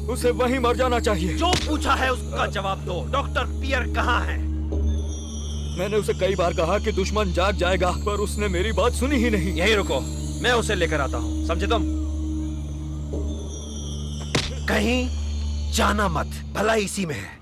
उसे वहीं मर जाना चाहिए। जो पूछा है उसका जवाब दो। डॉक्टर पियर कहाँ है? मैंने उसे कई बार कहा कि दुश्मन जाग जाएगा, पर उसने मेरी बात सुनी ही नहीं। यहीं रुको, मैं उसे लेकर आता हूँ, समझे तुम? कहीं जाना मत, भला इसी में है।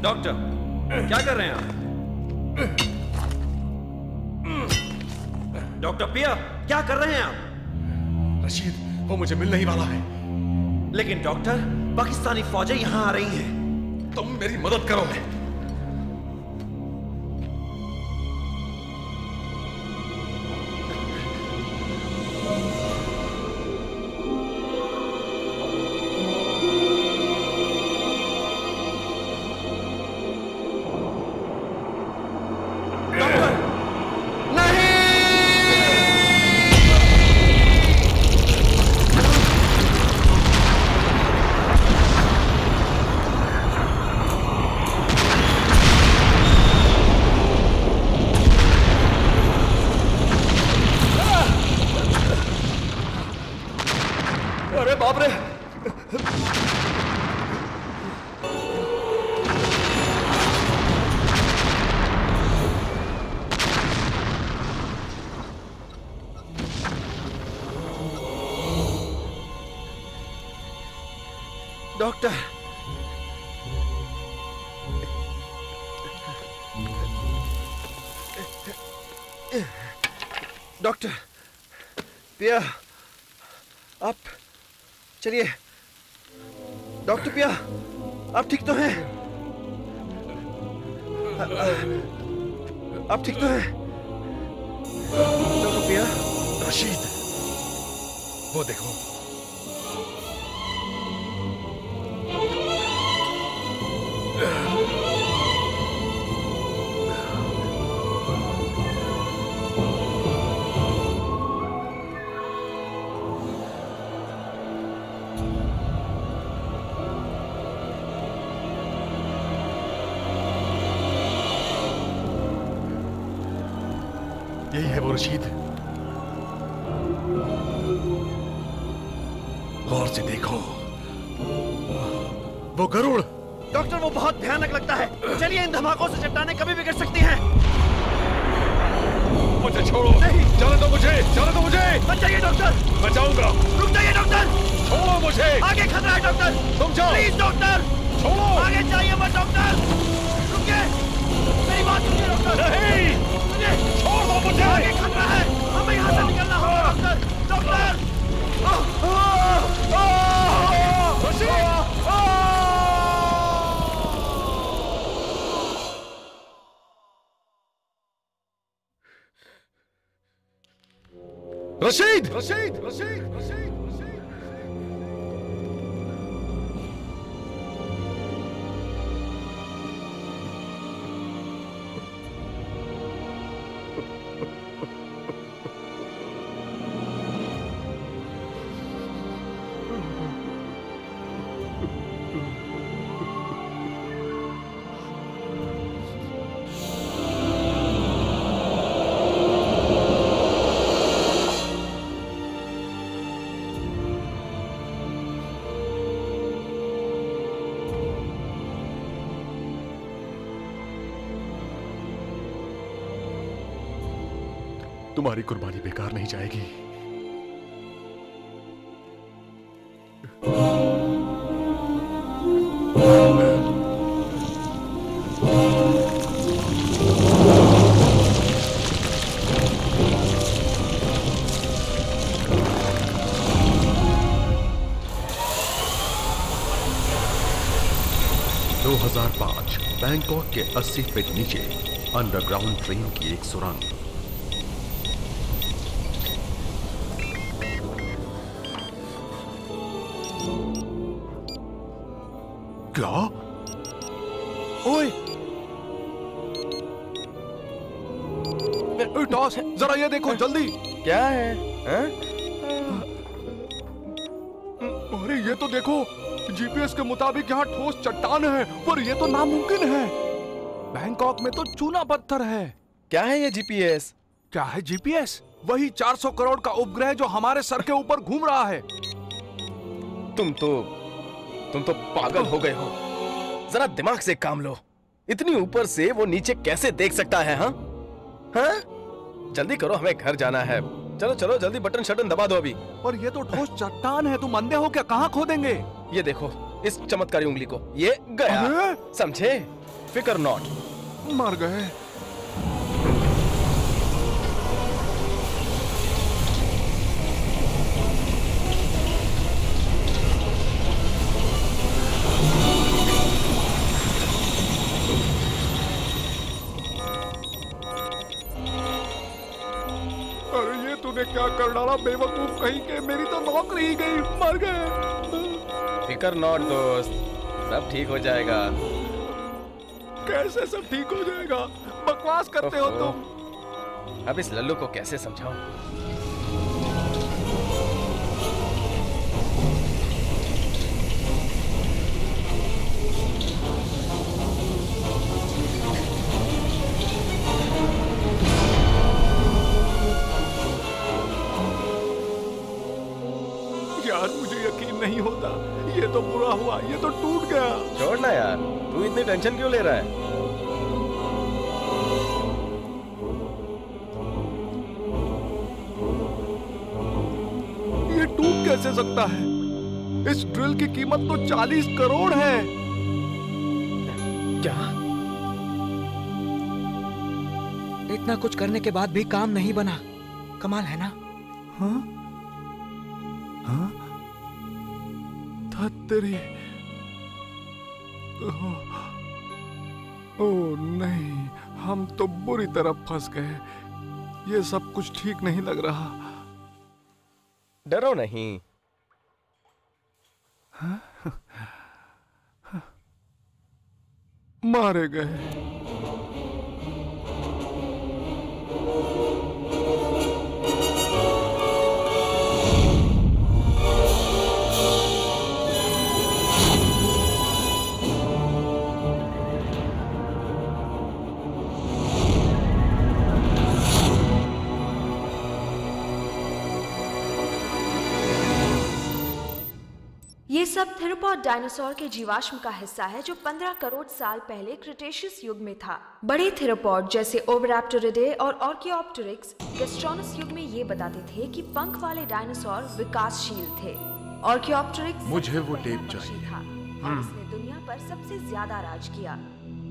डॉक्टर, क्या कर रहे हैं आप? डॉक्टर पिया, क्या कर रहे हैं आप? रशीद, वो मुझे मिलने ही वाला है। लेकिन डॉक्टर, पाकिस्तानी फौजें यहां आ रही हैं। तुम मेरी मदद करो। डॉक्टर, डॉक्टर पिया, आप चलिए। डॉक्टर पिया, आप ठीक तो हैं? आप ठीक तो हैं? डॉक्टर पिया। रशीद, वो देखो। यही है वो रशीद। गौर से देखो, वो गरुड़। डॉक्टर, वो बहुत भयानक लगता है। चलिए, इन धमाकों से चट्टानें कभी भी गिर सकती हैं। मुझे छोड़ो। नहीं, जाने दो मुझे, जाने दो मुझे। मत जाइए डॉक्टर। मैं जाऊंगा। रुक जाइए डॉक्टर। छोड़ो मुझे। आगे खतरा है डॉक्टर। तुम जाओ। प्लीज डॉक्टर, छोड़ो। आगे जाइए मत डॉक्टर। रुकिए, मेरी बात सुनिए डॉक्टर। नहीं, छोड़ दो मुझे। आगे खतरा है, हमें यहाँ से निकलना होगा डॉक्टर। डॉक्टर, रशीद, रशीद, रशीद, रशीद। तुम्हारी कुर्बानी बेकार नहीं जाएगी। 2005 बैंकॉक के 80 फीट नीचे अंडरग्राउंड ट्रेन की एक सुरंग। क्या? ओए टॉस, जरा ये देखो जल्दी। क्या है? अरे ये तो देखो, जीपीएस के मुताबिक यहाँ ठोस चट्टान है, पर ये तो नामुमकिन है। बैंकॉक में तो चूना पत्थर है। क्या है ये जीपीएस? क्या है जीपीएस? वही 400 करोड़ का उपग्रह जो हमारे सर के ऊपर घूम रहा है। तुम तो पागल हो गए हो। जरा दिमाग से काम लो। इतनी ऊपर से वो नीचे कैसे देख सकता है? हाँ? जल्दी करो, हमें घर जाना है। चलो चलो जल्दी बटन शटन दबा दो अभी। पर ये तो ठोस चट्टान है, तुम अंधे हो क्या? कहाँ खोदेंगे? ये देखो इस चमत्कारी उंगली को, ये गया। समझे? फिकर नॉट। मर गए। तूने क्या कर डाला बेवकूफ कहीं के? मेरी तो नौकरी ही गई। मर गए। फिकर नॉट दोस्त, सब ठीक हो जाएगा। कैसे सब ठीक हो जाएगा? बकवास करते हो तुम। अब इस लल्लू को कैसे समझाऊं? यार मुझे यकीन नहीं होता। ये तो बुरा हुआ, ये तो टूट गया। छोड़ ना यार, तू इतनी टेंशन क्यों ले रहा है? ये टूट कैसे सकता है? इस ड्रिल की कीमत तो 40 करोड़ है। क्या? इतना कुछ करने के बाद भी काम नहीं बना। कमाल है ना? हाँ? हाँ? तेरी ओह नहीं, हम तो बुरी तरह फंस गए। ये सब कुछ ठीक नहीं लग रहा। डरो नहीं। हाँ? मारे गए। ये सब थिरोपॉड डायनासोर के जीवाश्म का हिस्सा है जो 15 करोड़ साल पहले क्रिटेशियस युग में था। बड़े थिरोपॉड जैसे ओविराप्टोरिडे और ऑर्कियोप्टेरिक्स गैस्ट्रोनस युग में ये बताते थे कि पंख वाले डायनासोर विकासशील थे। ऑर्कियोप्टेरिक्स मुझे वो टेप चाहिए था और उसने दुनिया पर सबसे ज्यादा राज किया।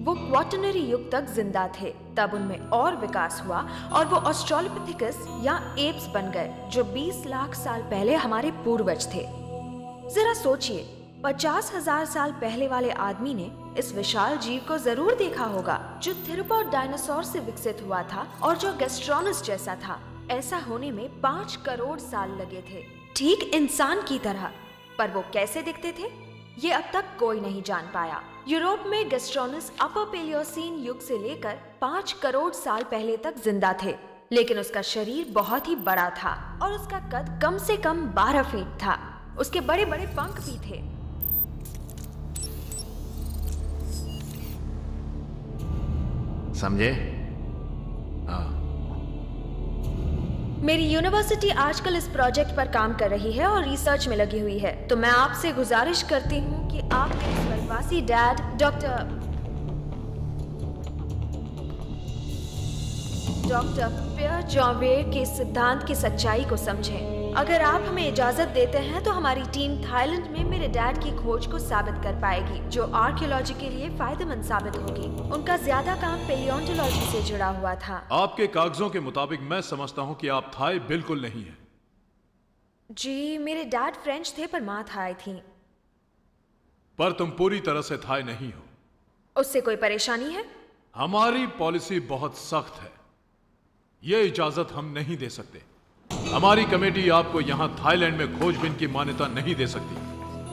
वो क्वाटरनरी युग तक जिंदा थे, तब उनमें और विकास हुआ और वो ऑस्ट्रेलोपिथेकस या एप्स बन गए जो 20 लाख साल पहले हमारे पूर्वज थे। जरा सोचिए, 50,000 साल पहले वाले आदमी ने इस विशाल जीव को जरूर देखा होगा जो थिरोपॉड डायनासोर से विकसित हुआ था और जो गैस्ट्रोनस जैसा था। ऐसा होने में 5 करोड़ साल लगे थे, ठीक इंसान की तरह। पर वो कैसे दिखते थे ये अब तक कोई नहीं जान पाया। यूरोप में गैस्ट्रोनस अपर पेलियोसीन युग से लेकर 5 करोड़ साल पहले तक जिंदा थे, लेकिन उसका शरीर बहुत ही बड़ा था और उसका कद कम से कम 12 फीट था। उसके बड़े बड़े पंख भी थे। समझे? हाँ। मेरी यूनिवर्सिटी आजकल इस प्रोजेक्ट पर काम कर रही है और रिसर्च में लगी हुई है, तो मैं आपसे गुजारिश करती हूँ कि आप मेरे स्वर्गवासी डैड डॉक्टर पियर जॉन्वेयर के सिद्धांत की सच्चाई को समझें। अगर आप हमें इजाजत देते हैं तो हमारी टीम थाईलैंड में मेरे डैड की खोज को साबित कर पाएगी, जो आर्कियोलॉजी के लिए फायदेमंद साबित होगी। उनका ज्यादा काम पेलियोंटोलॉजी से जुड़ा हुआ था। आपके कागजों के मुताबिक मैं समझता हूँ कि आप थाई बिल्कुल नहीं हैं। जी, मेरे डैड फ्रेंच थे पर माँ थाई थी। पर तुम पूरी तरह से थाई नहीं हो। उससे कोई परेशानी है? हमारी पॉलिसी बहुत सख्त है, ये इजाजत हम नहीं दे सकते। हमारी कमेटी आपको यहाँ थाईलैंड में खोजबीन की मान्यता नहीं दे सकती।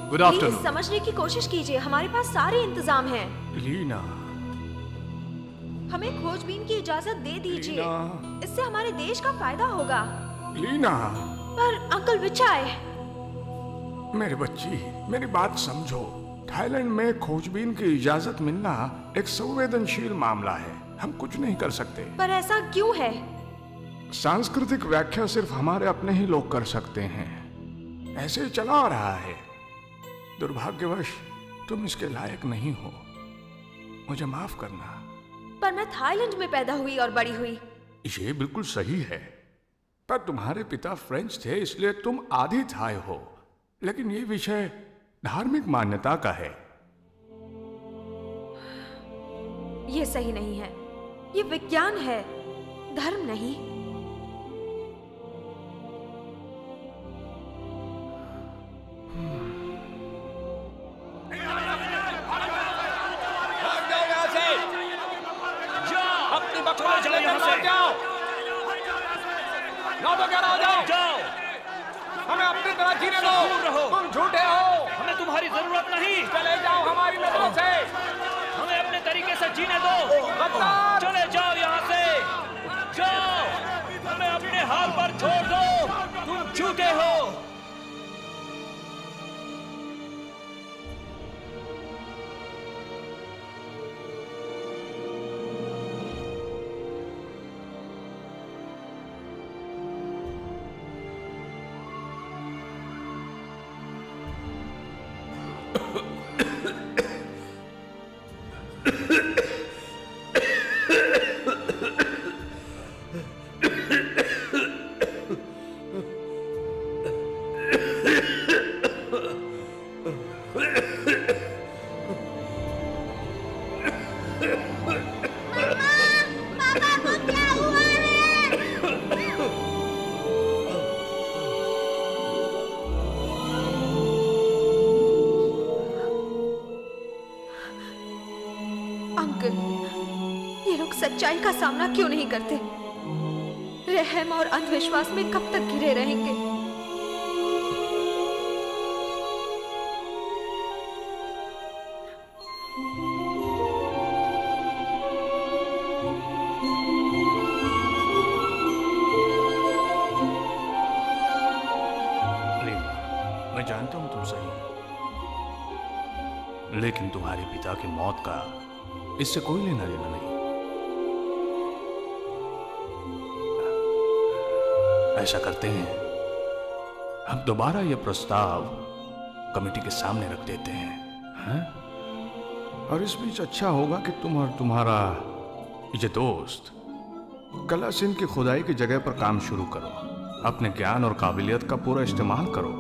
Good afternoon. समझने की कोशिश कीजिए, हमारे पास सारे इंतजाम हैं। लीना, हमें खोजबीन की इजाजत दे दीजिए, इससे हमारे देश का फायदा होगा। लीना। पर अंकल विचाय, मेरी बच्ची, मेरी बात समझो। थाईलैंड में खोजबीन की इजाजत मिलना एक संवेदनशील मामला है, हम कुछ नहीं कर सकते। पर ऐसा क्यों है? सांस्कृतिक व्याख्या सिर्फ हमारे अपने ही लोग कर सकते हैं। ऐसे चला आ रहा है। दुर्भाग्यवश तुम इसके लायक नहीं हो, मुझे माफ करना। पर मैं थाईलैंड में पैदा हुई और बड़ी हुई। ये बिल्कुल सही है, पर तुम्हारे पिता फ्रेंच थे, इसलिए तुम आधी थाई हो। लेकिन ये विषय धार्मिक मान्यता का है। ये सही नहीं है, ये विज्ञान है, धर्म नहीं। हमें अपनी तरह जीने दो। तुम झूठे हो, हमें तुम्हारी जरूरत नहीं। चले जाओ हमारी नजरों से, हमें अपने तरीके से जीने दो। चले जाओ यहाँ से, जाओ, हमें अपने हाल पर छोड़ दो। तुम झूठे हो। सच्चाई का सामना क्यों नहीं करते? रहम और अंधविश्वास में कब तक घिरे रहेंगे? मैं जानता हूं तुम सही, लेकिन तुम्हारे पिता की मौत का इससे कोई लेना देना नहीं। ऐसा करते हैं, हम दोबारा यह प्रस्ताव कमेटी के सामने रख देते हैं, और इस बीच अच्छा होगा कि तुम और तुम्हारा ये दोस्त कला सिंह की खुदाई की जगह पर काम शुरू करो। अपने ज्ञान और काबिलियत का पूरा इस्तेमाल करो,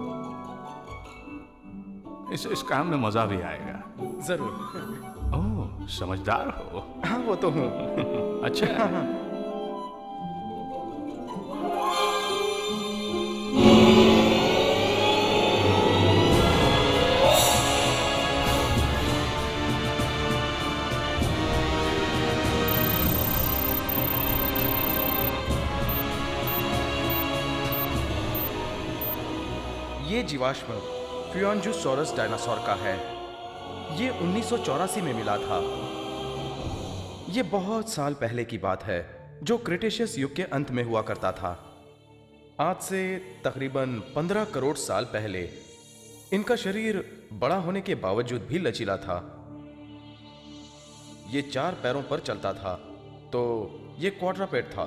इससे इस काम में मजा भी आएगा। जरूर। ओह, समझदार हो। हाँ, वो तो हूँ। अच्छा। ये जीवाश्म फ्यूआनजूसॉरस डायनासोर का है। ये 1984 में मिला था। ये बहुत साल पहले की बात है, जो क्रिटेशियस युग के अंत में हुआ करता था। आज से तकरीबन 15 करोड़ साल पहले इनका शरीर बड़ा होने के बावजूद भी लचीला था। ये 4 पैरों पर चलता था, तो ये क्वाड्रापेड था।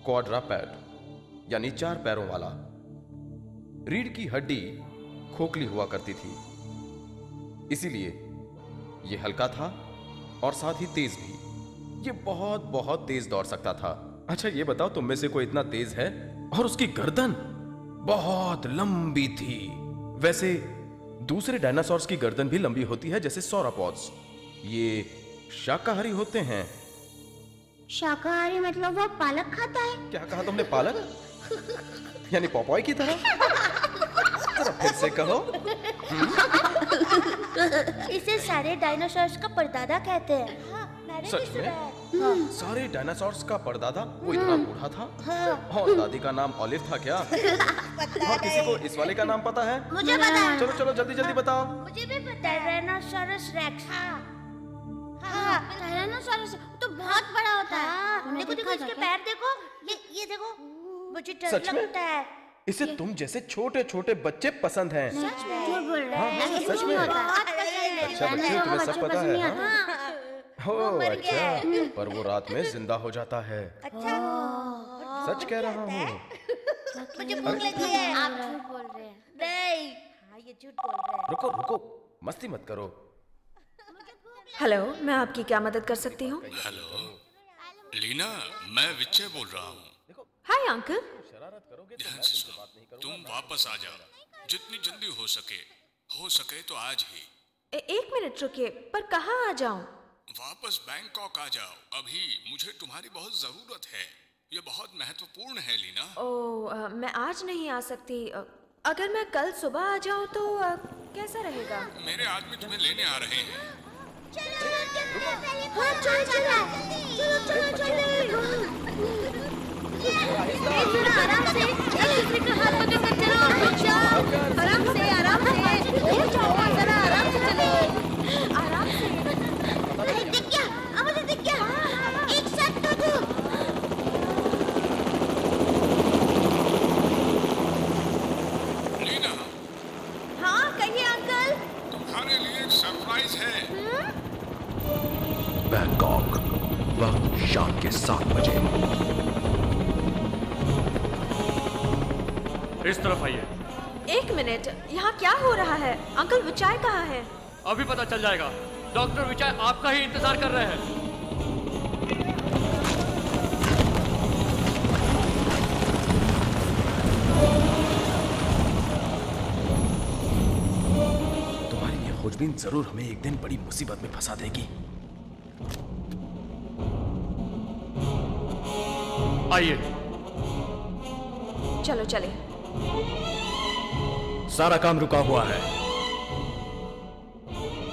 क्वाड्रापेड यानी 4 पैरों वाला। रीढ़ की हड्डी खोखली हुआ करती थी, इसीलिए ये हल्का था और साथ ही तेज भी। ये बहुत बहुत तेज दौड़ सकता था। अच्छा ये बताओ, तुम में से कोई इतना तेज है? और उसकी गर्दन बहुत लंबी थी। वैसे दूसरे डायनासोर्स की गर्दन भी लंबी होती है, जैसे सौरोपॉड्स। ये शाकाहारी होते हैं। शाकाहारी मतलब वो पालक खाता है? क्या कहा तुमने? पालक यानी पॉपॉय की तरह? जरा फिर से कहो। इसे सारे डायनासोर्स का परदादा कहते हैं। सच में? सारे डायनासोर्स का परदादा वो इतना बूढ़ा था? और दादी का नाम ऑलिव था क्या? और किसी को इस वाले का नाम पता है? मुझे पता है। चलो चलो जल्दी जल्दी बताओ। मुझे भी पता है, टायरानोसॉरस रेक्स। हाँ, टायरानोसॉरस तो बहुत बड़ा होता है। देखो देखो इसके पैर देखो, ये देखो, मुझे डर लगता है। इसे तुम जैसे छोटे छोटे बच्चे पसंद हैं। सच में? झूठ बोल रहे हैं। सच में? अच्छा बच्चों, तुम्हें सब पता है? ओह अच्छा, पर वो रात में जिंदा हो जाता है। अच्छा, सच कह रहा हूँ। मुझे भूख लगी है। आप झूठ बोल रहे हैं। नहीं, हाँ ये झूठ बोल रहे हैं। रुको रुको, मस्ती मत करो। हेलो, मैं आपकी क्या मदद कर सकती हूँ? हेलो लीना, मैं विजय बोल रहा हूँ। Hi uncle. ध्यान से सुनो, तुम वापस आ जाओ जितनी जल्दी हो सके तो आज ही। एक मिनट रुकिए, पर कहाँ आ जाऊँ? वापस बैंकॉक आ जाओ अभी, मुझे तुम्हारी बहुत जरूरत है। ये बहुत महत्वपूर्ण है लीना। ओह, मैं आज नहीं आ सकती। अगर मैं कल सुबह आ जाऊँ तो कैसा रहेगा? मेरे आदमी तुम्हें लेने आ रहे हैं। हाँ चलो चलो चलो चलो आराम से, एक दूसरे का हाथ पकड़कर चलो। आराम से आराम से, जरा आराम से चलो, आराम से। दिख गया, मुझे दिख गया। एक साथ दो। लीना। हाँ कहिए अंकल। तुम्हारे लिए एक सरप्राइज है। बैंकॉक, वक्त शाम के 7 बजे। इस तरफ आइए। एक मिनट, यहाँ क्या हो रहा है? अंकल विचाय कहाँ है? अभी पता चल जाएगा। डॉक्टर विचाय आपका ही इंतजार कर रहे हैं। तुम्हारी ये खोजबीन जरूर हमें एक दिन बड़ी मुसीबत में फंसा देगी। आइए। चलो चले। सारा काम रुका हुआ है,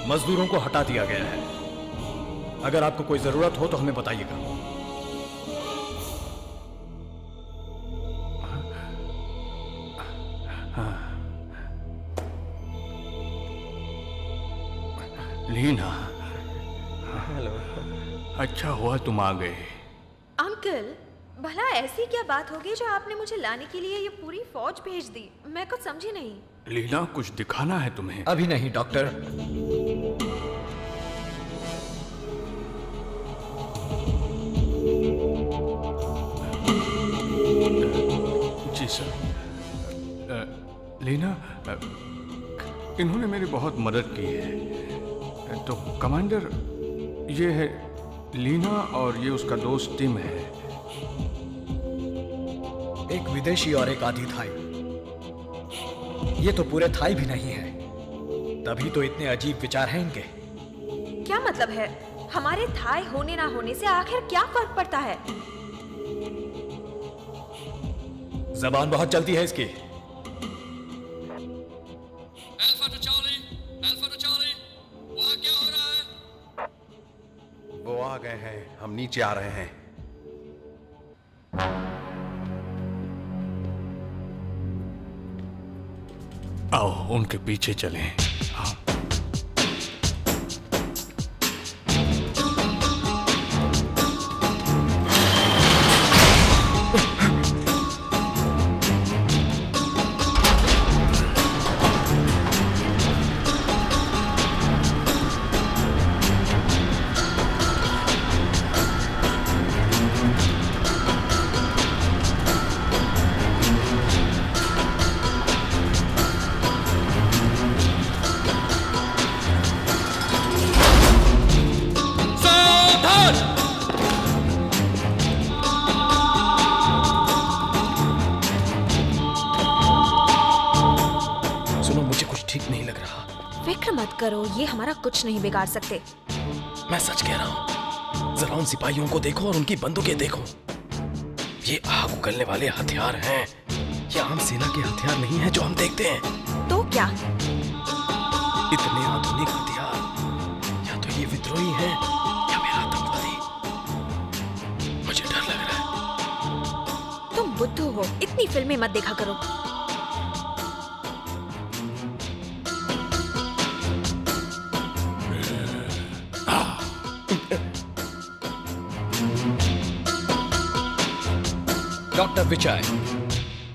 मजदूरों को हटा दिया गया है। अगर आपको कोई जरूरत हो तो हमें बताइएगा। लीना। हेलो। अच्छा हुआ तुम आ गए। अंकल, भला ऐसी क्या बात होगी जो आपने मुझे लाने के लिए ये पूरी फौज भेज दी? मैं कुछ समझी नहीं। लीना, कुछ दिखाना है तुम्हें? अभी नहीं डॉक्टर। जी सर। लीना, इन्होंने मेरी बहुत मदद की है। तो कमांडर, ये है लीना और ये उसका दोस्त टिम है। एक विदेशी और एक आधी थाई। ये तो पूरे थाई भी नहीं है, तभी तो इतने अजीब विचार हैं इनके। क्या मतलब है? हमारे थाई होने ना होने से आखिर क्या फर्क पड़ता है? जबान बहुत चलती है इसकी। वहाँ क्या हो रहा है? वो आ गए हैं, हम नीचे आ रहे हैं। आओ उनके पीछे चलें। हाँ। फिक्र मत करो, ये हमारा कुछ नहीं बिगाड़ सकते। मैं सच कह रहा हूँ, जरा उन सिपाहियों को देखो और उनकी बंदूकें देखो। ये आग उगलने वाले हथियार हैं। ये आम सेना के हथियार नहीं हैं जो हम देखते हैं। तो क्या? इतने आधुनिक हथियार, या तो ये विद्रोही है या मेरा आतंकवादी। मुझे डर लग रहा है। तुम बुद्धू हो, इतनी फिल्में मत देखा करो। डॉक्टर विजय,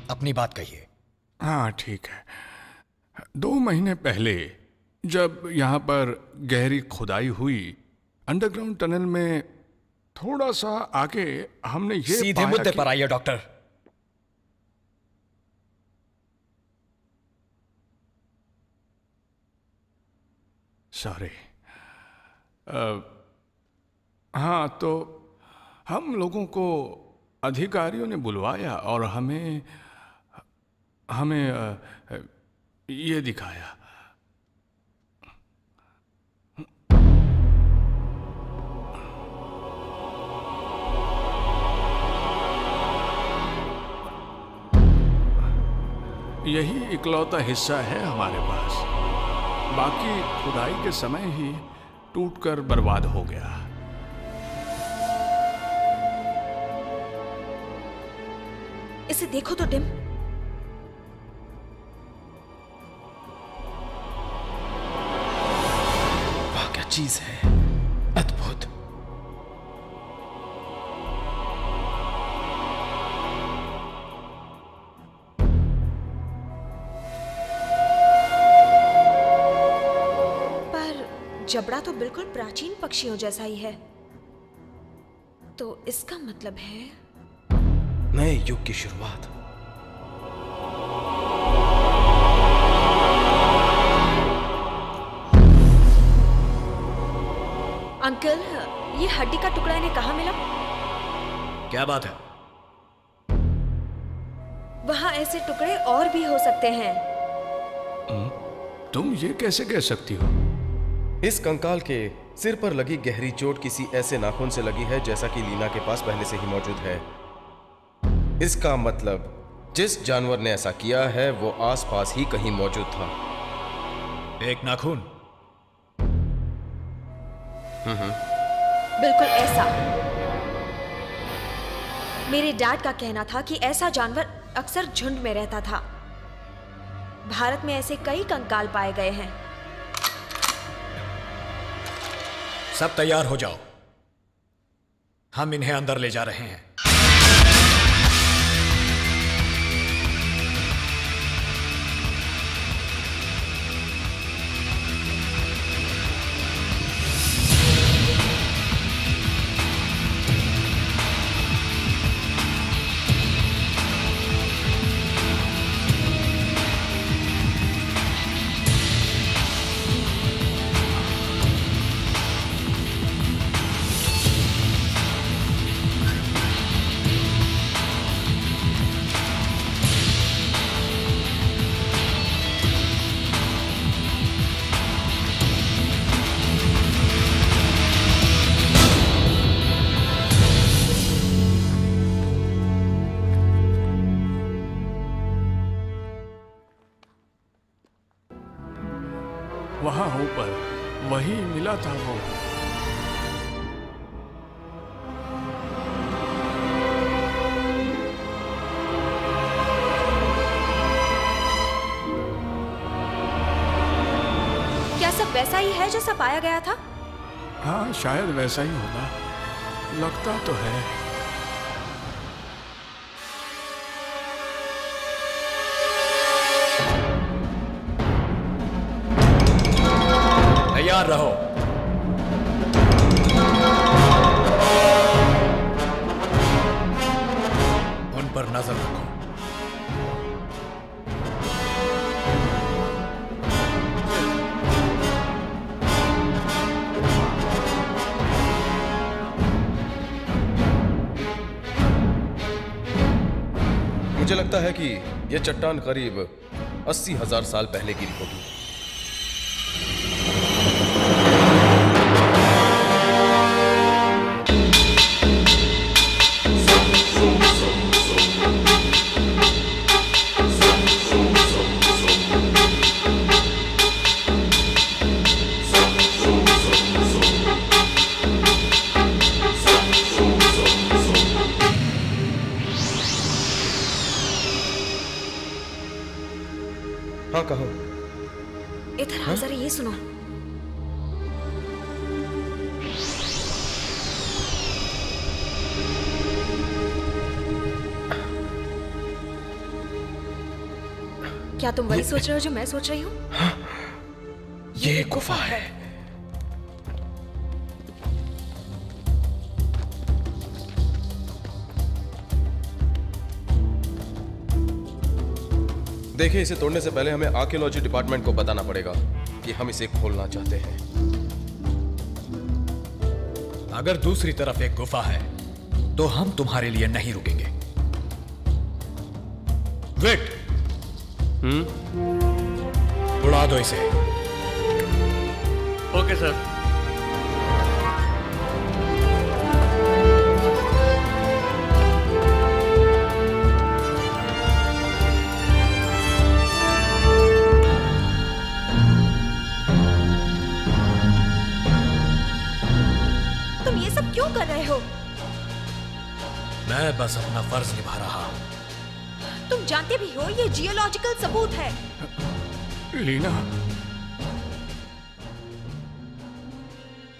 अपनी बात कहिए। हाँ ठीक है। 2 महीने पहले जब यहाँ पर गहरी खुदाई हुई, अंडरग्राउंड टनल में थोड़ा सा आगे हमने ये सीधे मुद्दे पर आइए डॉक्टर। सॉरी। हाँ, तो हम लोगों को अधिकारियों ने बुलवाया और हमें ये दिखाया। यही इकलौता हिस्सा है हमारे पास। बाकी खुदाई के समय ही टूटकर बर्बाद हो गया। इसे देखो तो टिम। वाह क्या चीज है, अद्भुत। पर जबड़ा तो बिल्कुल प्राचीन पक्षियों जैसा ही है, तो इसका मतलब है नए युग की शुरुआत। अंकल, ये हड्डी का टुकड़ा इन्हें कहाँ मिला? क्या बात है? वहाँ ऐसे टुकड़े और भी हो सकते हैं। तुम ये कैसे कह सकती हो? इस कंकाल के सिर पर लगी गहरी चोट किसी ऐसे नाखून से लगी है जैसा कि लीना के पास पहले से ही मौजूद है। इसका मतलब जिस जानवर ने ऐसा किया है वो आसपास ही कहीं मौजूद था। एक नाखून? बिल्कुल ऐसा। मेरे डैड का कहना था कि ऐसा जानवर अक्सर झुंड में रहता था। भारत में ऐसे कई कंकाल पाए गए हैं। सब तैयार हो जाओ, हम इन्हें अंदर ले जा रहे हैं। वहां ऊपर वही मिला था वो। क्या सब वैसा ही है जैसा पाया गया था? हाँ, शायद वैसा ही होगा, लगता तो है। तैयार रहो। उन पर नजर रखो। मुझे लगता है कि यह चट्टान करीब 80,000 साल पहले गिरी होगी। हाँ कहो। इधर आओ जरा, ये सुनो। क्या तुम वही सोच रहे हो जो मैं सोच रही हूँ? हाँ, ये गुफा है। देखिए, इसे तोड़ने से पहले हमें आर्कियोलॉजी डिपार्टमेंट को बताना पड़ेगा कि हम इसे खोलना चाहते हैं। अगर दूसरी तरफ एक गुफा है तो हम तुम्हारे लिए नहीं रुकेंगे। वेट, उड़ा दो इसे। Okay sir. तुम ये सब क्यों कर रहे हो? मैं बस अपना फर्ज निभा रहा हूं। तुम जानते भी हो ये जियोलॉजिकल सबूत है। लीना,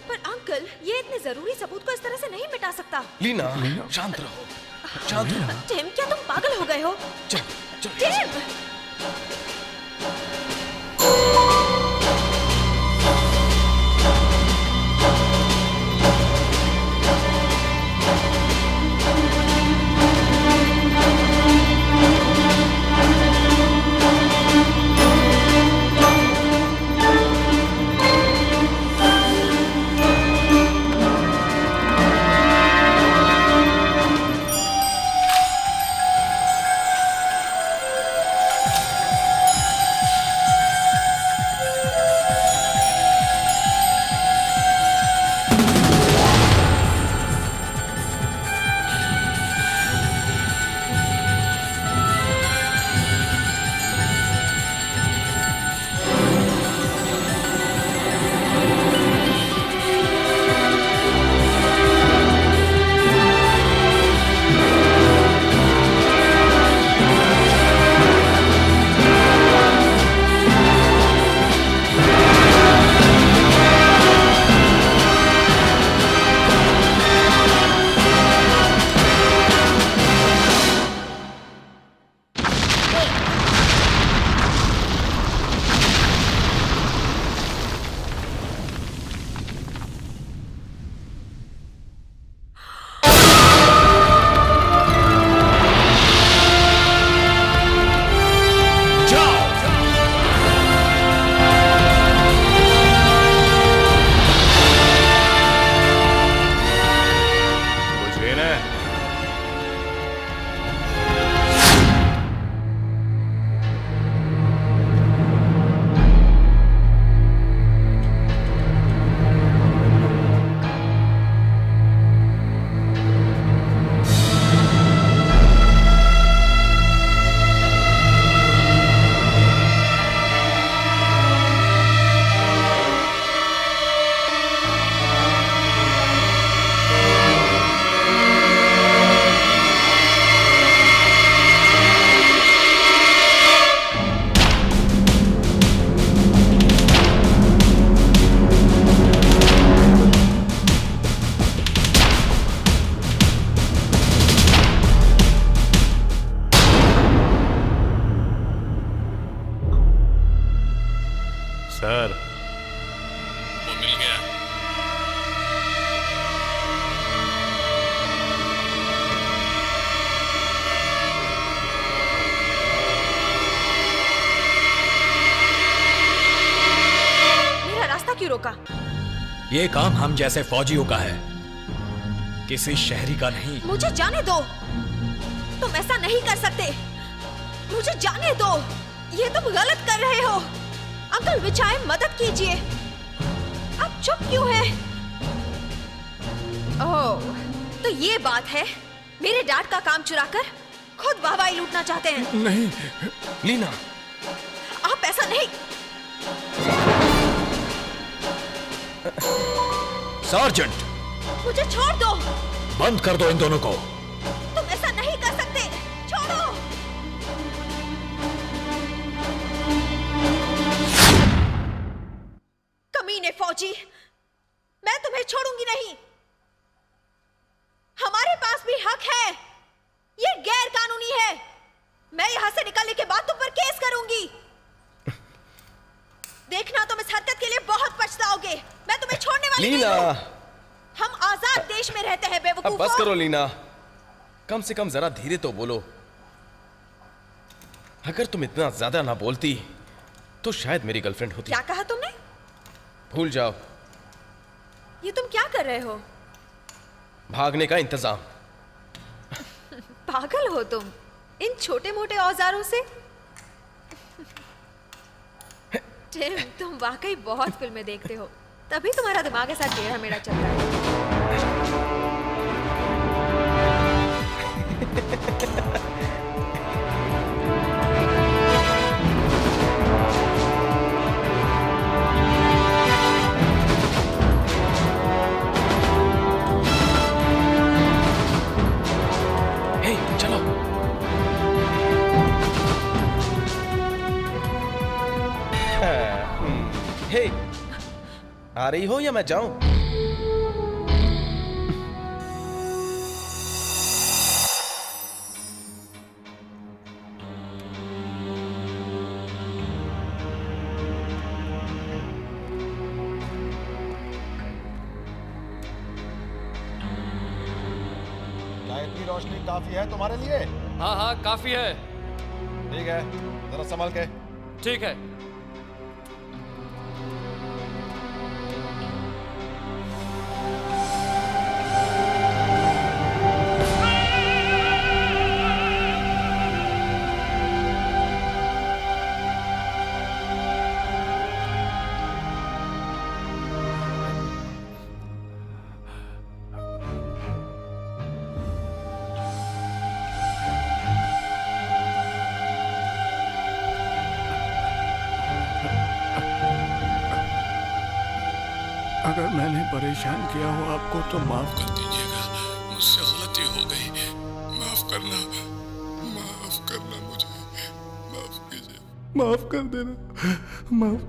पर अंकल, ये इतने जरूरी सबूत को इस तरह से नहीं मिटा सकता। लीना, शांत रहो, शांत रहो। टिम, क्या तुम पागल हो गए हो? चल, टिम! सर, वो मिल गया। मेरा रास्ता क्यों रोका? ये काम हम जैसे फौजियों का है, किसी शहरी का नहीं। मुझे जाने दो, तुम ऐसा नहीं कर सकते। मुझे जाने दो, ये तुम गलत कर रहे हो। अंकल विचाय, मदद कीजिए। आप चुप क्यों हैं? ओह, तो ये बात है, मेरे डैड का काम चुराकर खुद वाहवाही लूटना चाहते हैं। नहीं लीना, आप ऐसा नहीं। सार्जेंट, मुझे छोड़ दो। बंद कर दो इन दोनों को। तुम ऐसा नहीं कर सकते, छोड़ो। फौजी, मैं तुम्हें छोड़ूंगी नहीं। हमारे पास भी हक है। ये गैर कानूनी है। मैं यहां से निकलने के बाद तुम पर केस करूंगी। देखना, तुम इस हरकत के लिए बहुत पछताओगे। मैं तुम्हें छोड़ने वाली नहीं हूं। हम आजाद देश में रहते हैं बेवकूफों। अब बस करो लीना, कम से कम जरा धीरे तो बोलो। अगर तुम इतना ज्यादा ना बोलती तो शायद मेरी गर्लफ्रेंड होती। क्या कहा तुमने? भूल जाओ। ये तुम क्या कर रहे हो? भागने का इंतजाम। पागल हो तुम इन छोटे मोटे औजारों से? टिम, तुम वाकई बहुत फिल्में देखते हो, तभी तुम्हारा दिमाग ऐसा टेढ़ा मेढ़ा चल रहा है। हे, आ रही हो या मैं जाऊं? क्या इतनी रोशनी काफी है तुम्हारे लिए? हाँ हाँ काफी है। ठीक है, जरा संभल के। ठीक है। अगर मैंने परेशान किया हो आपको तो माफ कर दीजिएगा। मुझसे गलती हो गई। माफ करना मुझे। माफ कीजिए। माफ कर देना मुझे।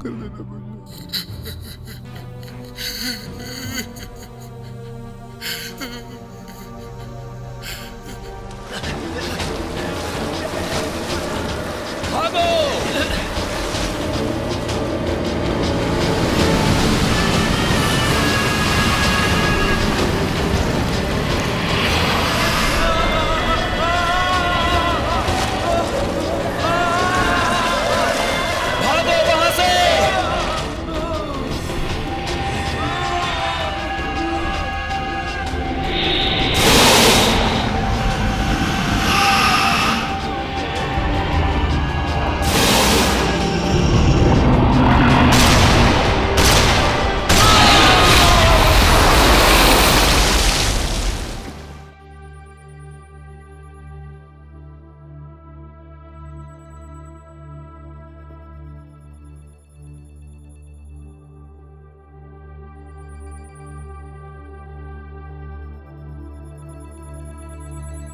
भागो!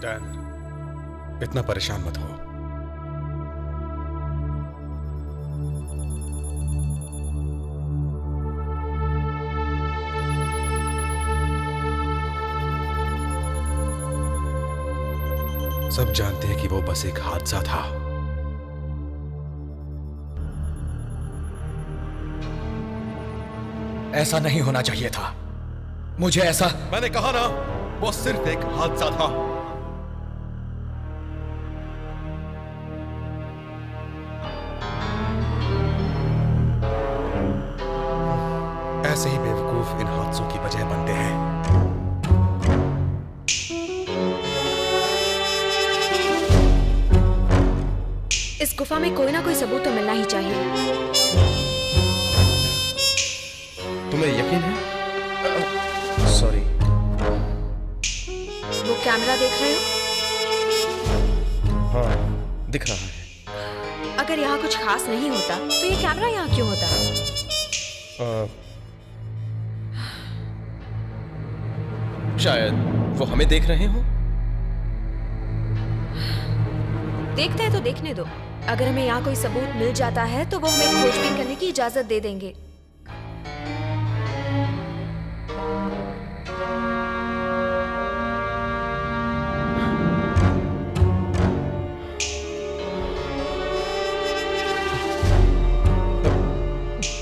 डैन, इतना परेशान मत हो। सब जानते हैं कि वो बस एक हादसा था। ऐसा नहीं होना चाहिए था। मुझे ऐसा, मैंने कहा ना, वो सिर्फ एक हादसा था। ऐसे ही बेवकूफ इन हादसों की वजह बनते हैं। इस गुफा में कोई ना कोई सबूत तो मिलना ही चाहिए। तुम्हें यकीन है? सॉरी। वो कैमरा देख रहे हो? हाँ, दिख रहा है। अगर यहाँ कुछ खास नहीं होता तो ये कैमरा यहाँ क्यों होता? शायद वो हमें देख रहे हो। देखते हैं तो देखने दो। अगर हमें यहाँ कोई सबूत मिल जाता है तो वो हमें खोजबीन करने की इजाजत दे देंगे।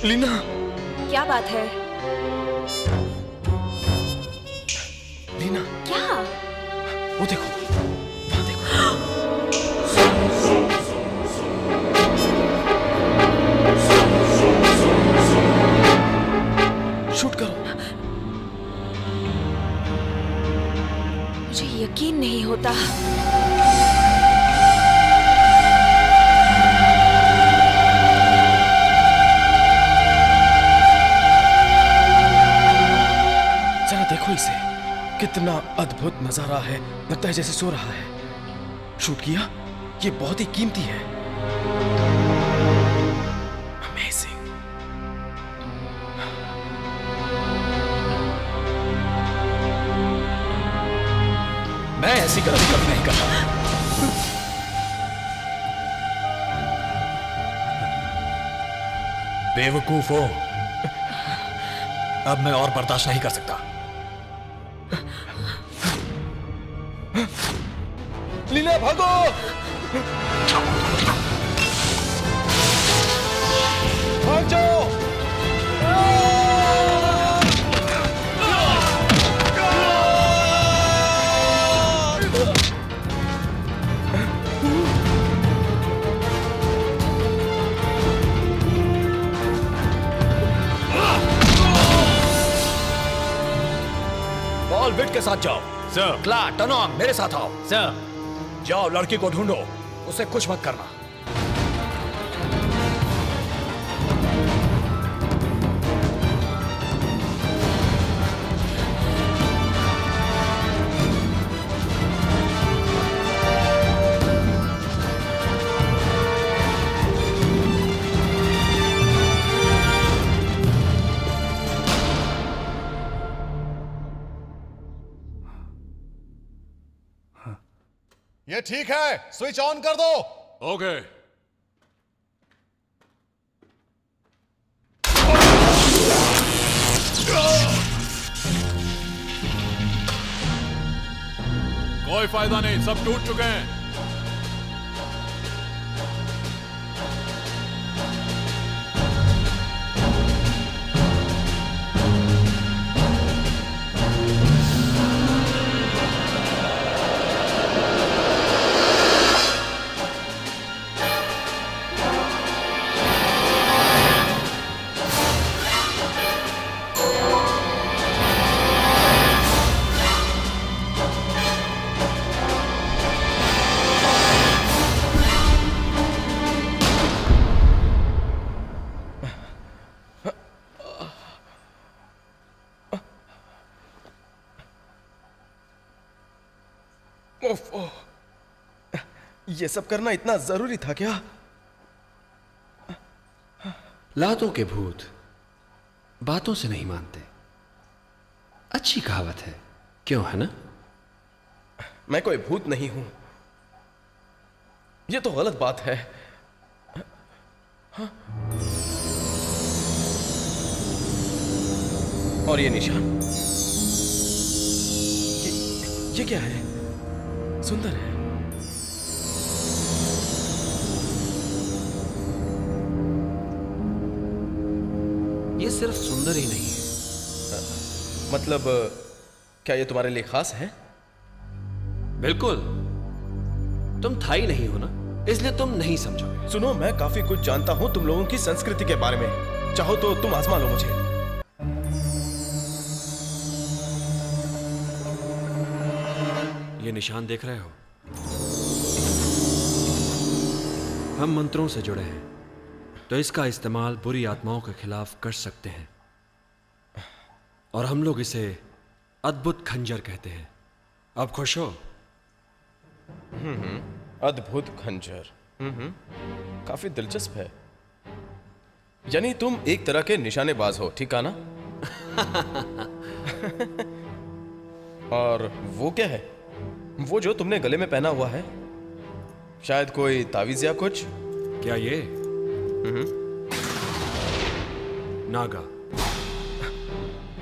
लीना, क्या बात है? लीना, क्या? वो देखो, वहां देखो। शूट करो। मुझे यकीन नहीं होता। जरा देखो इसे, कितना अद्भुत नजारा है। लगता है जैसे सो रहा है। शूट किया? ये बहुत ही कीमती है। अमेजिंग। मैं ऐसी गलती कभी नहीं करता। बेवकूफ हो। अब मैं और बर्दाश्त नहीं कर सकता। लीना, भागो! भाग जाओ! बॉल बिट के साथ जाओ। सर। क्लैट, टर्न ऑन, मेरे साथ आओ। सर। जाओ, लड़की को ढूंढो, उसे कुछ मत करना। ये ठीक है, स्विच ऑन कर दो। ओके। कोई फायदा नहीं, सब टूट चुके हैं। ये सब करना इतना जरूरी था क्या? लातों के भूत बातों से नहीं मानते। अच्छी कहावत है, क्यों है ना? मैं कोई भूत नहीं हूं। ये तो गलत बात है। हाँ? और ये निशान, ये क्या है? सुंदर है। ये सिर्फ सुंदर ही नहीं है। मतलब क्या ये तुम्हारे लिए खास है? बिल्कुल। तुम थाई नहीं हो ना, इसलिए तुम नहीं समझोगे। सुनो, मैं काफी कुछ जानता हूं तुम लोगों की संस्कृति के बारे में। चाहो तो तुम आजमा लो मुझे। ये निशान देख रहे हो? हम मंत्रों से जुड़े हैं, तो इसका इस्तेमाल बुरी आत्माओं के खिलाफ कर सकते हैं। और हम लोग इसे अद्भुत खंजर कहते हैं। अब खुश हो? अद्भुत खंजर। काफी दिलचस्प है। यानी तुम एक तरह के निशानेबाज हो, ठीक है ना? और वो क्या है? वो जो तुमने गले में पहना हुआ है, शायद कोई तावीज या कुछ? क्या ये? नागा।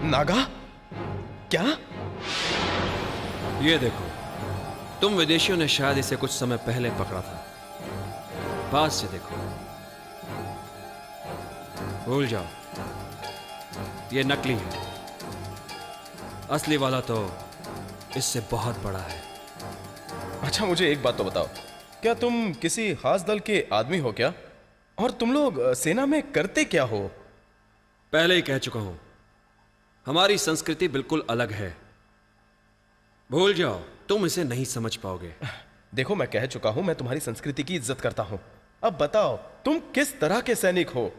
नागा? क्या? ये देखो, तुम विदेशियों ने शायद इसे कुछ समय पहले पकड़ा था। पास से देखो। भूल जाओ, ये नकली है। असली वाला तो इससे बहुत बड़ा है। अच्छा मुझे एक बात तो बताओ, क्या तुम किसी खास दल के आदमी हो क्या? और तुम लोग सेना में करते क्या हो? पहले ही कह चुका हूं, हमारी संस्कृति बिल्कुल अलग है। भूल जाओ, तुम इसे नहीं समझ पाओगे। देखो मैं कह चुका हूं, मैं तुम्हारी संस्कृति की इज्जत करता हूं। अब बताओ तुम किस तरह के सैनिक हो?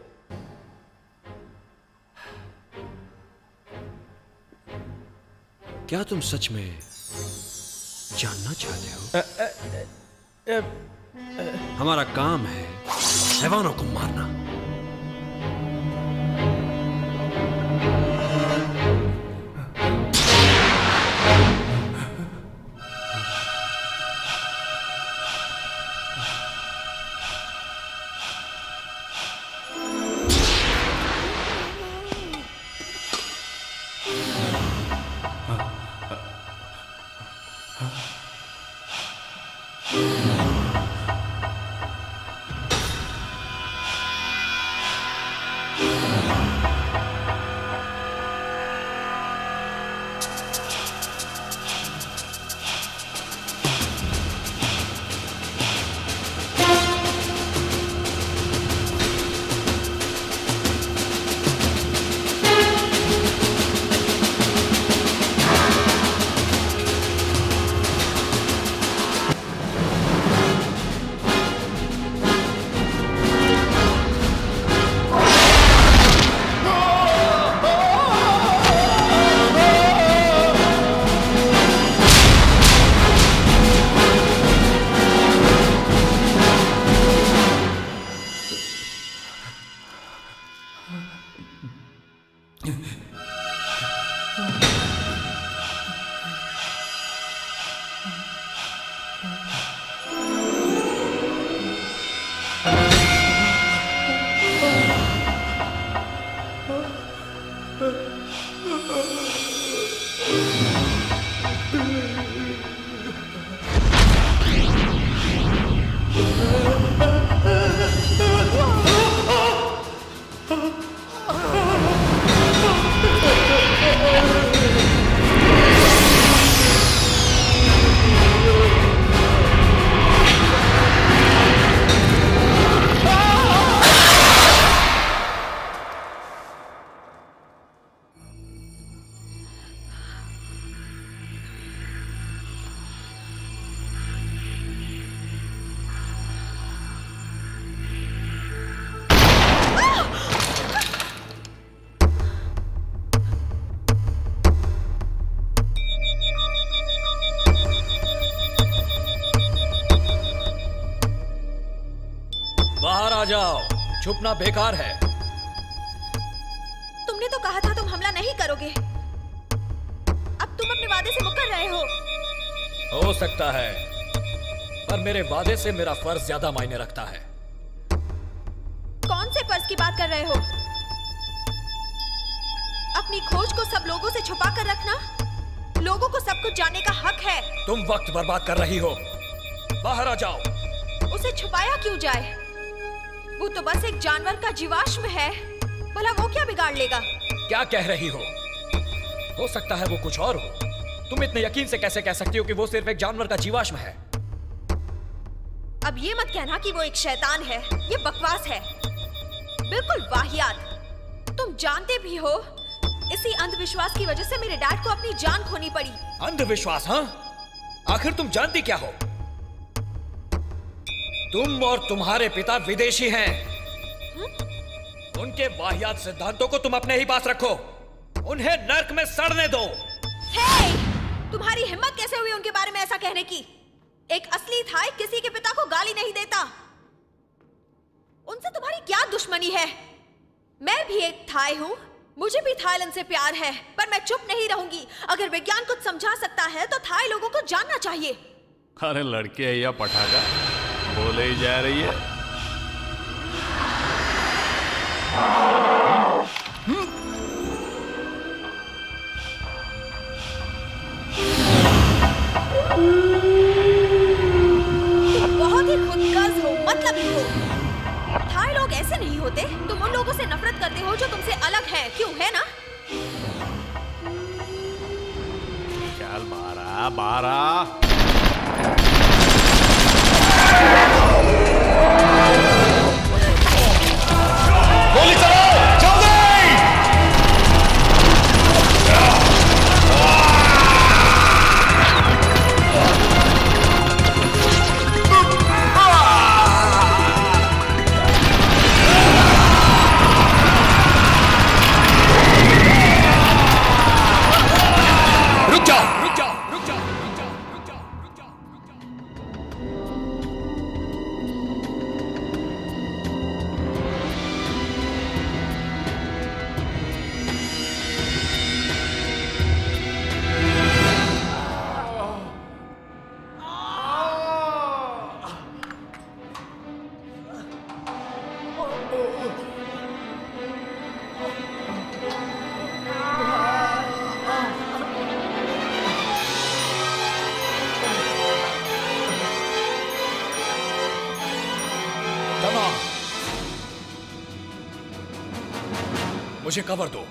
क्या तुम सच में जानना चाहते हो? हमारा काम है हैवानों को मारना। जाओ, छुपना बेकार है। तुमने तो कहा था तुम हमला नहीं करोगे। अब तुम अपने वादे से मुकर रहे हो। हो सकता है, पर मेरे वादे से मेरा फर्ज ज्यादा मायने रखता है। कौन से फर्ज की बात कर रहे हो? अपनी खोज को सब लोगों से छुपा कर रखना? लोगों को सब कुछ जानने का हक है। तुम वक्त बर्बाद कर रही हो, बाहर आ जाओ। उसे छुपाया क्यों जाए? वो तो बस एक जानवर का जीवाश्म है, भला वो क्या बिगाड़ लेगा? क्या कह रही हो सकता है वो कुछ और हो। तुम इतने यकीन से कैसे कह सकती हो कि वो सिर्फ एक जानवर का जीवाश्म है? अब ये मत कहना कि वो एक शैतान है। ये बकवास है, बिल्कुल वाहियात। तुम जानते भी हो, इसी अंधविश्वास की वजह से मेरे डैड को अपनी जान खोनी पड़ी। अंधविश्वास? हाँ, आखिर तुम जानती क्या हो? तुम और तुम्हारे पिता विदेशी हैं। उनके वाहियात सिद्धांतों को तुम अपने ही पास रखो, उन्हें नर्क में सड़ने दो। हे! तुम्हारी हिम्मत कैसे हुई उनके बारे में ऐसा कहने की? एक असली थाई किसी के पिता को गाली नहीं देता। उनसे तुम्हारी क्या दुश्मनी है? मैं भी एक थाई हूँ, मुझे भी थाईलैंड से प्यार है, पर मैं चुप नहीं रहूंगी। अगर विज्ञान कुछ समझा सकता है तो थाई लोगों को जानना चाहिए। अरे लड़के है या पटाखा, बोले ही जा रही है। तुम बहुत ही खुदगर्ज हो, मतलबी हो। थाई लोग ऐसे नहीं होते। तुम उन लोगों से नफरत करते हो जो तुमसे अलग हैं, क्यों है ना? चल बारा बारा। गोली चलाओ जल्दी। रुक जाओ रुक जाओ रुक जाओ रुक जाओ रुक जाओ रुक जाओ रुक जाओ। तमाम, मुझे कवर दो।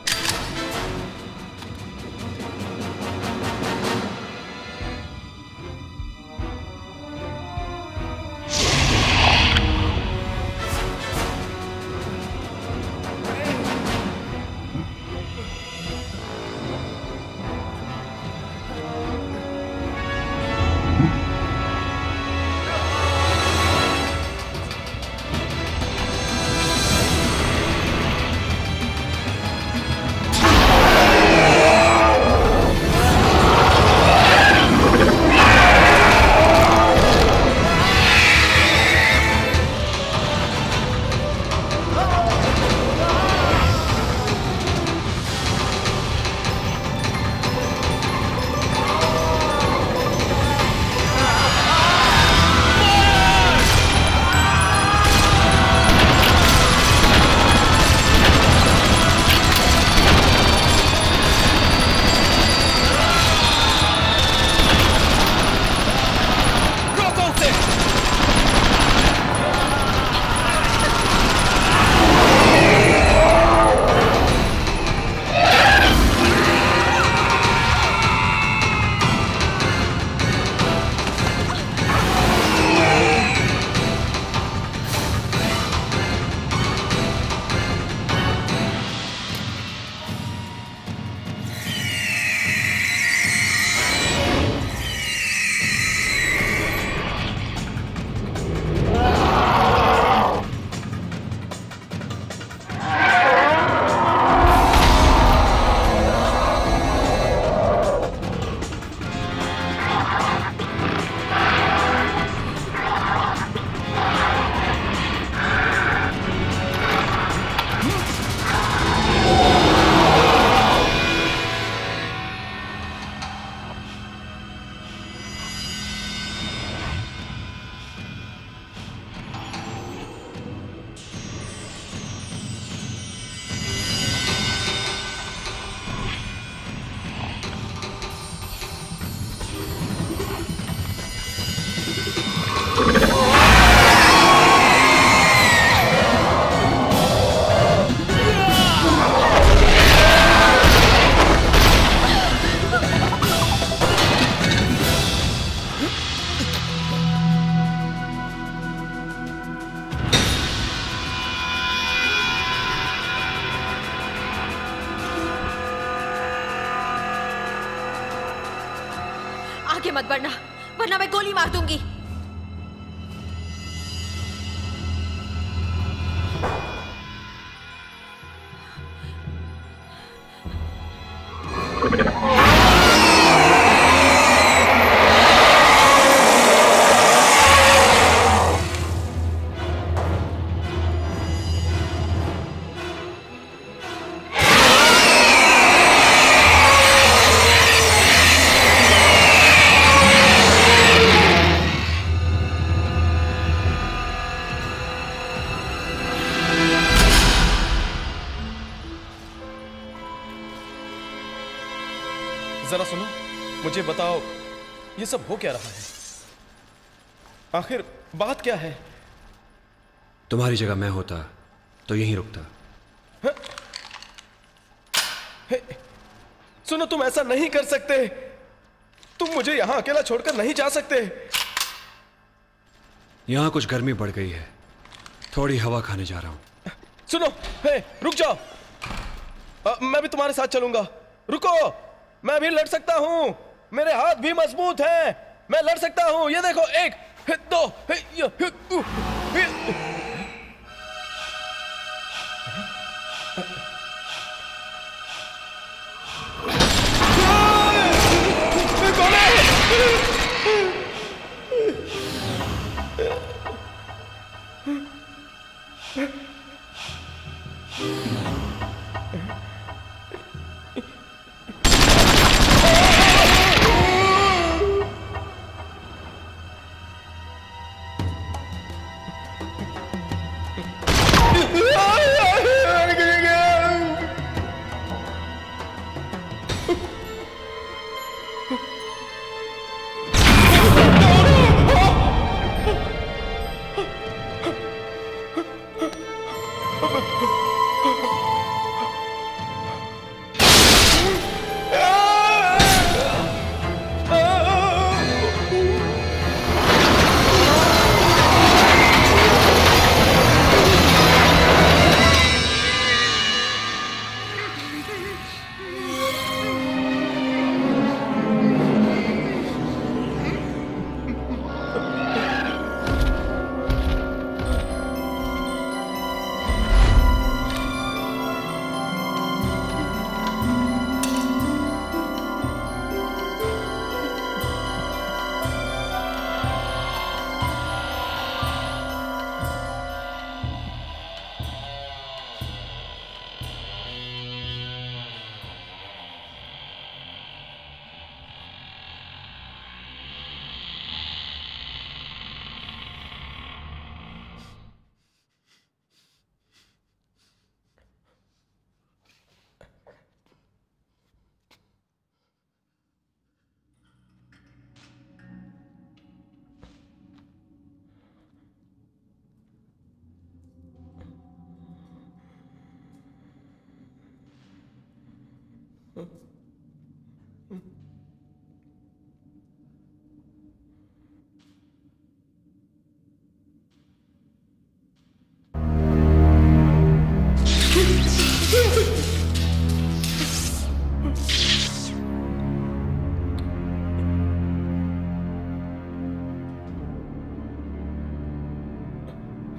आगे मत बढ़ना, वरना मैं गोली मार दूंगी। जरा सुनो, मुझे बताओ ये सब हो क्या रहा है? आखिर बात क्या है? तुम्हारी जगह मैं होता तो यहीं रुकता। सुनो, तुम ऐसा नहीं कर सकते। तुम मुझे यहां अकेला छोड़कर नहीं जा सकते। यहां कुछ गर्मी बढ़ गई है, थोड़ी हवा खाने जा रहा हूं। सुनो, रुक जाओ। मैं भी तुम्हारे साथ चलूंगा। रुको, मैं भी लड़ सकता हूं, मेरे हाथ भी मजबूत हैं, मैं लड़ सकता हूं। ये देखो, 1 2।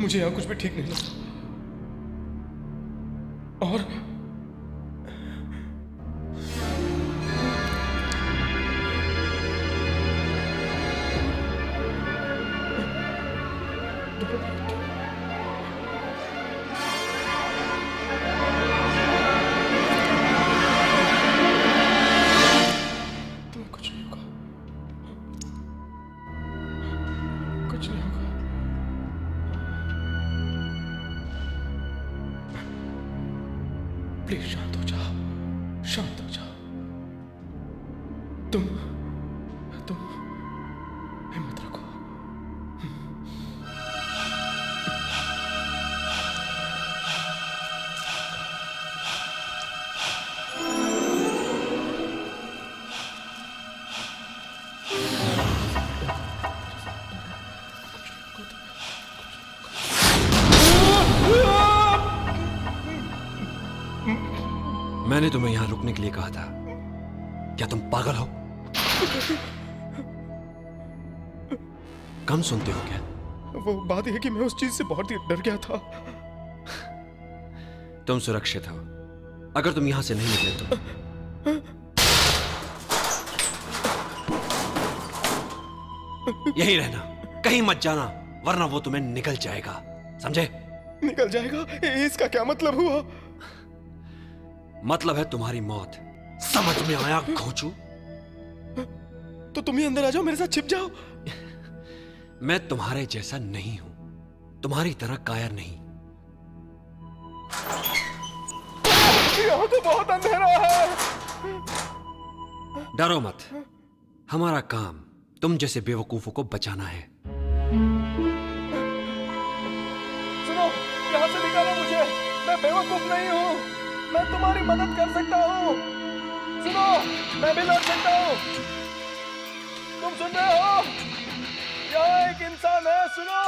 मुझे यहां कुछ भी ठीक नहीं लगता। और प्लीज शांत हो जाओ, शांत हो जाओ। तुम हिम्मत रखो। मैंने तुम्हें यहां रुकने के लिए कहा था। क्या तुम पागल हो? कम सुनते हो क्या? वो बात है कि मैं उस चीज से बहुत ही डर गया था। तुम सुरक्षित हो। अगर तुम यहां से नहीं निकले तो यही रहना, कहीं मत जाना, वरना वो तुम्हें निकल जाएगा, समझे? निकल जाएगा? इसका क्या मतलब हुआ? मतलब है तुम्हारी मौत। समझ में आया घोंचू? तो तुम ही अंदर आ जाओ, मेरे साथ छिप जाओ। मैं तुम्हारे जैसा नहीं हूं, तुम्हारी तरह कायर नहीं। यहाँ तो बहुत अंधेरा है। डरो मत, हमारा काम तुम जैसे बेवकूफों को बचाना है। सुनो, यहाँ से निकालो मुझे। मैं बेवकूफ नहीं हूँ, मैं तुम्हारी मदद कर सकता हूँ। सुनो, मैं भी लड़ सकता हूँ। तुम सुन रहे हो? यहाँ एक इंसान है, सुनो।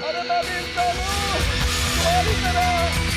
अरे मैं भी इंसान हूँ, तुम्हारी तरह।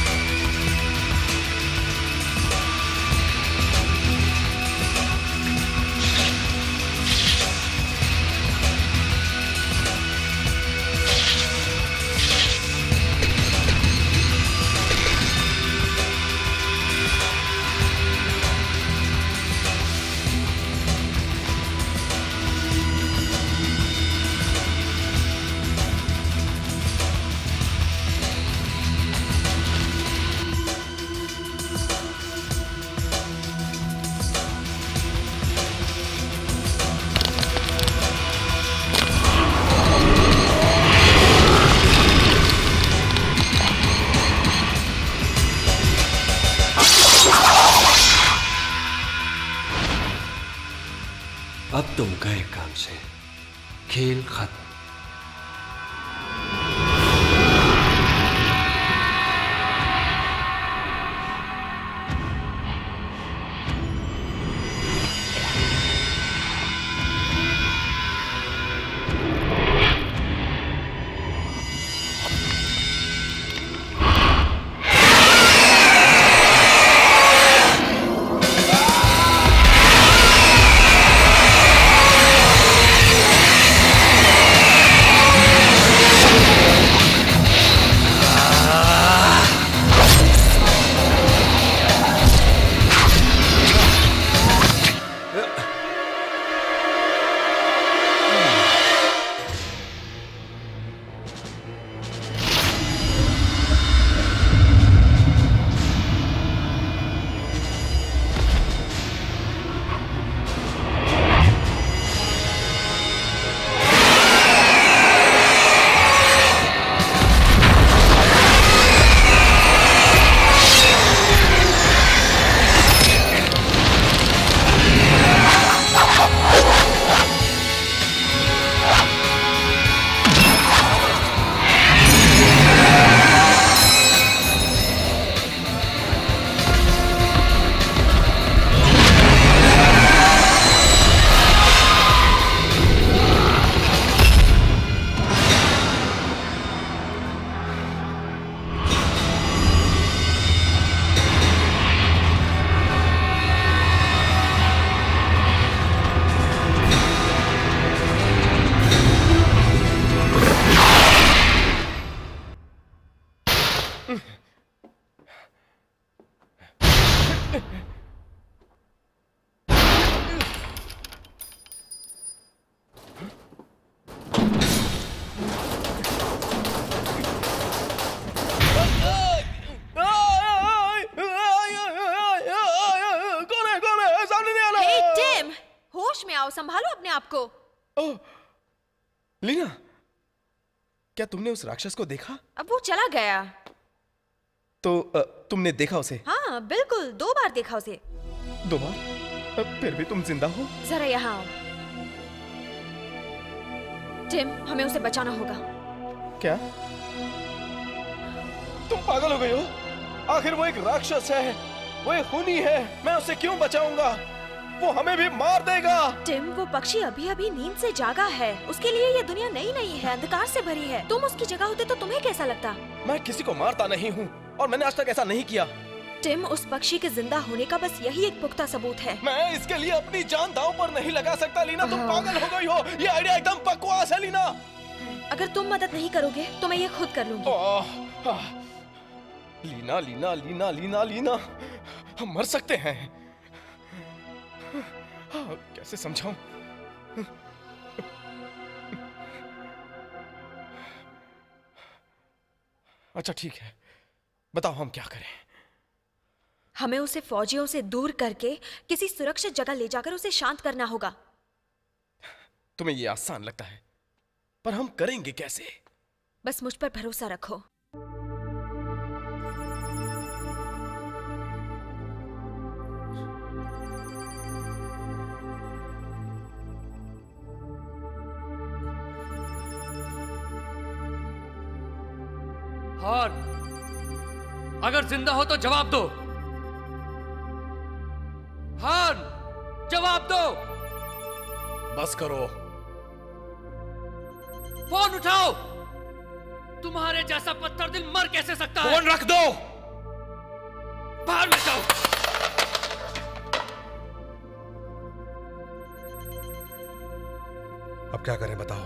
अब तुम गए काम से, खेल खत्म। संभालो अपने आप को। ओह, लीना, क्या तुमने उस राक्षस को देखा? अब वो चला गया। तो तुमने देखा उसे? हाँ बिल्कुल, 2 बार देखा उसे। 2 बार? फिर भी तुम जिंदा हो? जरा यहाँ आओ। टिम, हमें उसे बचाना होगा। क्या? तुम पागल हो गई हो? आखिर वो एक राक्षस है, वो एक खूनी है, मैं उसे क्यों बचाऊंगा? वो हमें भी मार देगा। टिम, वो पक्षी अभी अभी नींद से जागा है, उसके लिए ये दुनिया नई नहीं है, अंधकार से भरी है। तुम उसकी जगह होते तो तुम्हें कैसा लगता? मैं किसी को मारता नहीं हूँ और मैंने आज तक ऐसा नहीं किया। टिम, उस पक्षी के जिंदा होने का बस यही एक पुख्ता सबूत है। मैं इसके लिए अपनी जान दांव पर नहीं लगा सकता। लीना, तुम पागल हो गई हो, ये आइडिया एकदम बकवास है। लीना, अगर तुम मदद नहीं करोगे तो मैं ये खुद कर लूंगी। लीना लीना लीना लीना लीना, हम मर सकते हैं। कैसे समझाऊं? अच्छा ठीक है, बताओ हम क्या करें? हमें उसे फौजियों से दूर करके किसी सुरक्षित जगह ले जाकर उसे शांत करना होगा। तुम्हें ये आसान लगता है, पर हम करेंगे कैसे? बस मुझ पर भरोसा रखो। हॉर्न, अगर जिंदा हो तो जवाब दो। हान, जवाब दो। बस करो। फोन उठाओ। तुम्हारे जैसा पत्थर दिल मर कैसे सकता है? फोन रख दो। बाहर में जाओ। अब क्या करें बताओ?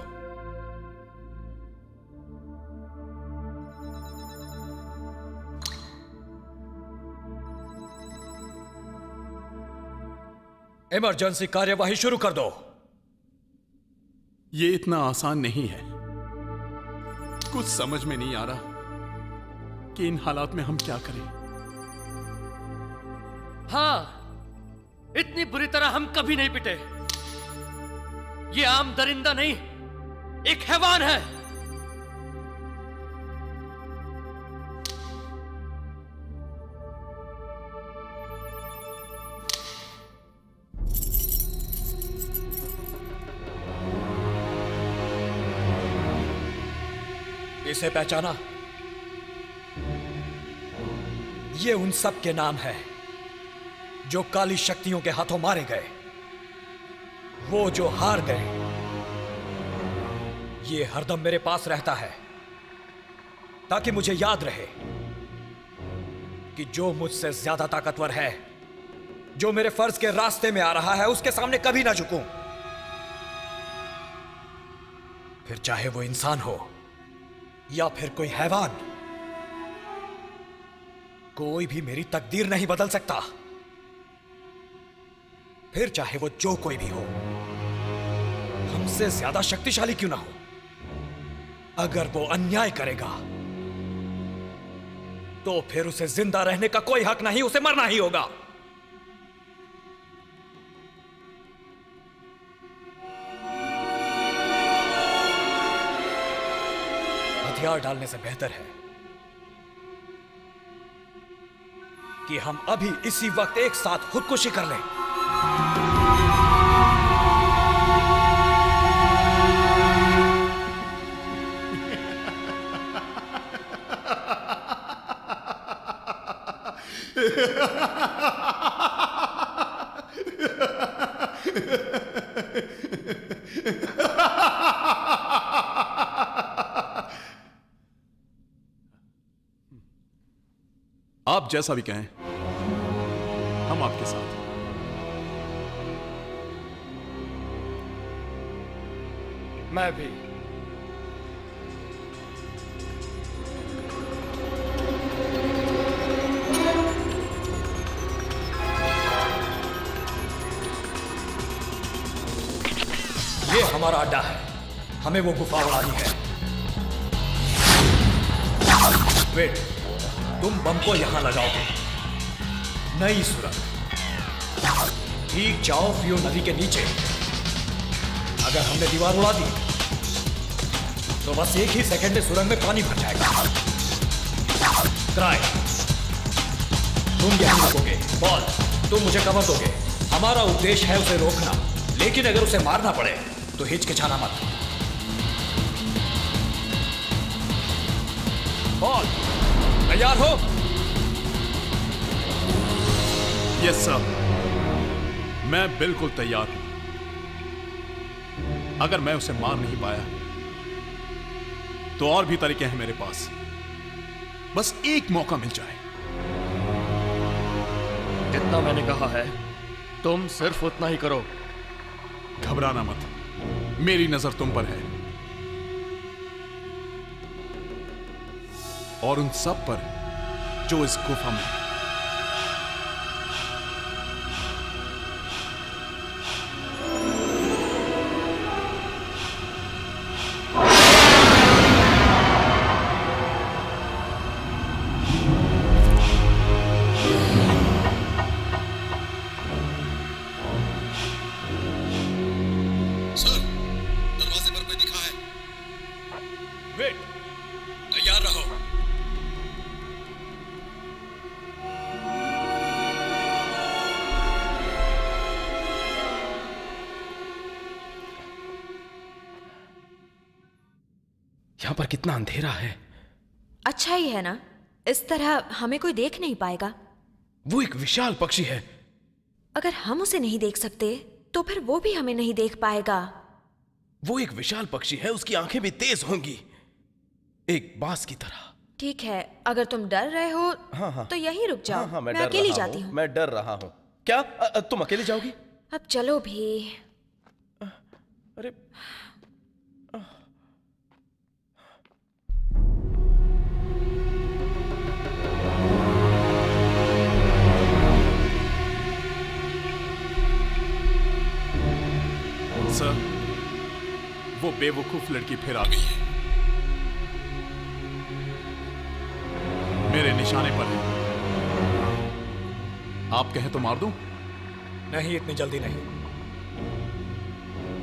इमरजेंसी कार्यवाही शुरू कर दो। ये इतना आसान नहीं है। कुछ समझ में नहीं आ रहा कि इन हालात में हम क्या करें। हाँ, इतनी बुरी तरह हम कभी नहीं पिटे। ये आम दरिंदा नहीं, एक हैवान है। इसे पहचाना? ये उन सब के नाम है जो काली शक्तियों के हाथों मारे गए, वो जो हार गए। ये हरदम मेरे पास रहता है ताकि मुझे याद रहे कि जो मुझसे ज्यादा ताकतवर है, जो मेरे फर्ज के रास्ते में आ रहा है, उसके सामने कभी ना झुकूं। फिर चाहे वो इंसान हो या फिर कोई हैवान, कोई भी मेरी तकदीर नहीं बदल सकता। फिर चाहे वो जो कोई भी हो, हमसे ज्यादा शक्तिशाली क्यों ना हो, अगर वो अन्याय करेगा तो फिर उसे जिंदा रहने का कोई हक नहीं, उसे मरना ही होगा। हथियार डालने से बेहतर है कि हम अभी इसी वक्त एक साथ खुदकुशी कर लें। आप जैसा भी कहें, हम आपके साथ हैं। मैं भी। ये हमारा अड्डा है, हमें वो गुफा उड़ानी है। वेट, तुम बम को यहां लगाओगे। नई सुरंग ठीक जाओ फ्यू नदी के नीचे। अगर हमने दीवार उड़ा दी तो बस एक ही सेकंड में सुरंग में पानी भर जाएगा। क्राई, तुम यहां रुकोगे। बॉल, तुम मुझे कवर दोगे। हमारा उद्देश्य है उसे रोकना, लेकिन अगर उसे मारना पड़े तो हिचकिचाना मत। बॉल, तैयार हो? यस सर, मैं बिल्कुल तैयार हूं। अगर मैं उसे मार नहीं पाया तो और भी तरीके हैं मेरे पास। बस एक मौका मिल जाए। जितना मैंने कहा है तुम सिर्फ उतना ही करो। घबराना मत, मेरी नजर तुम पर है और उन सब पर जो इस गुफा में है। सर, दरवाजे पर कोई दिखा है। वेट, तैयार रहो। यहां पर कितना अंधेरा है। अच्छा ही है ना, इस तरह हमें कोई देख नहीं पाएगा। वो एक विशाल पक्षी है। अगर हम उसे नहीं देख सकते तो फिर वो भी हमें नहीं देख पाएगा। वो एक विशाल पक्षी है, उसकी आंखें भी तेज होंगी, एक बाज की तरह। ठीक है, अगर तुम डर रहे हो हाँ। तो यहीं रुक जाओ। हाँ, मैं अकेली जाती हूँ। मैं डर रहा हूँ। क्या तुम अकेली जाओगी? अब चलो भी। अरे सर, वो बेवकूफ लड़की फिर आ गई है। मेरे निशाने पर है। आप कहें तो मार दूं? नहीं, इतनी जल्दी नहीं।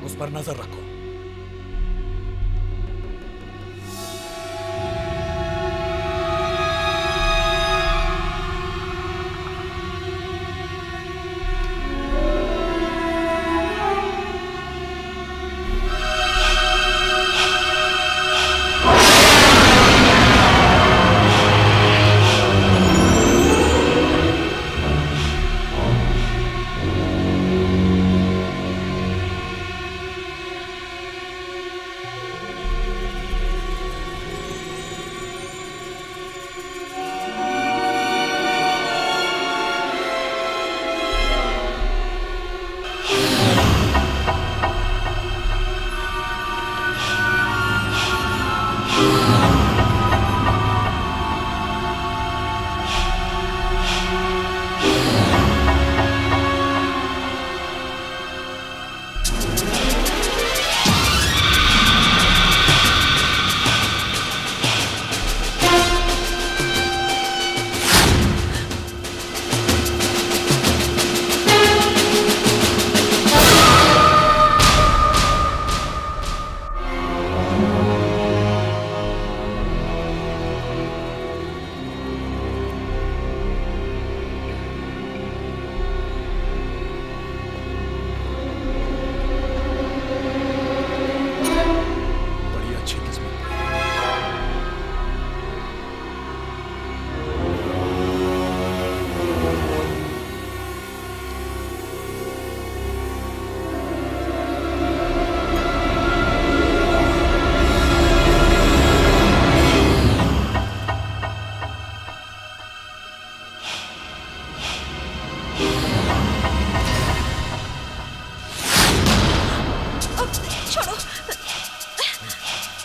उस पर नजर रखो।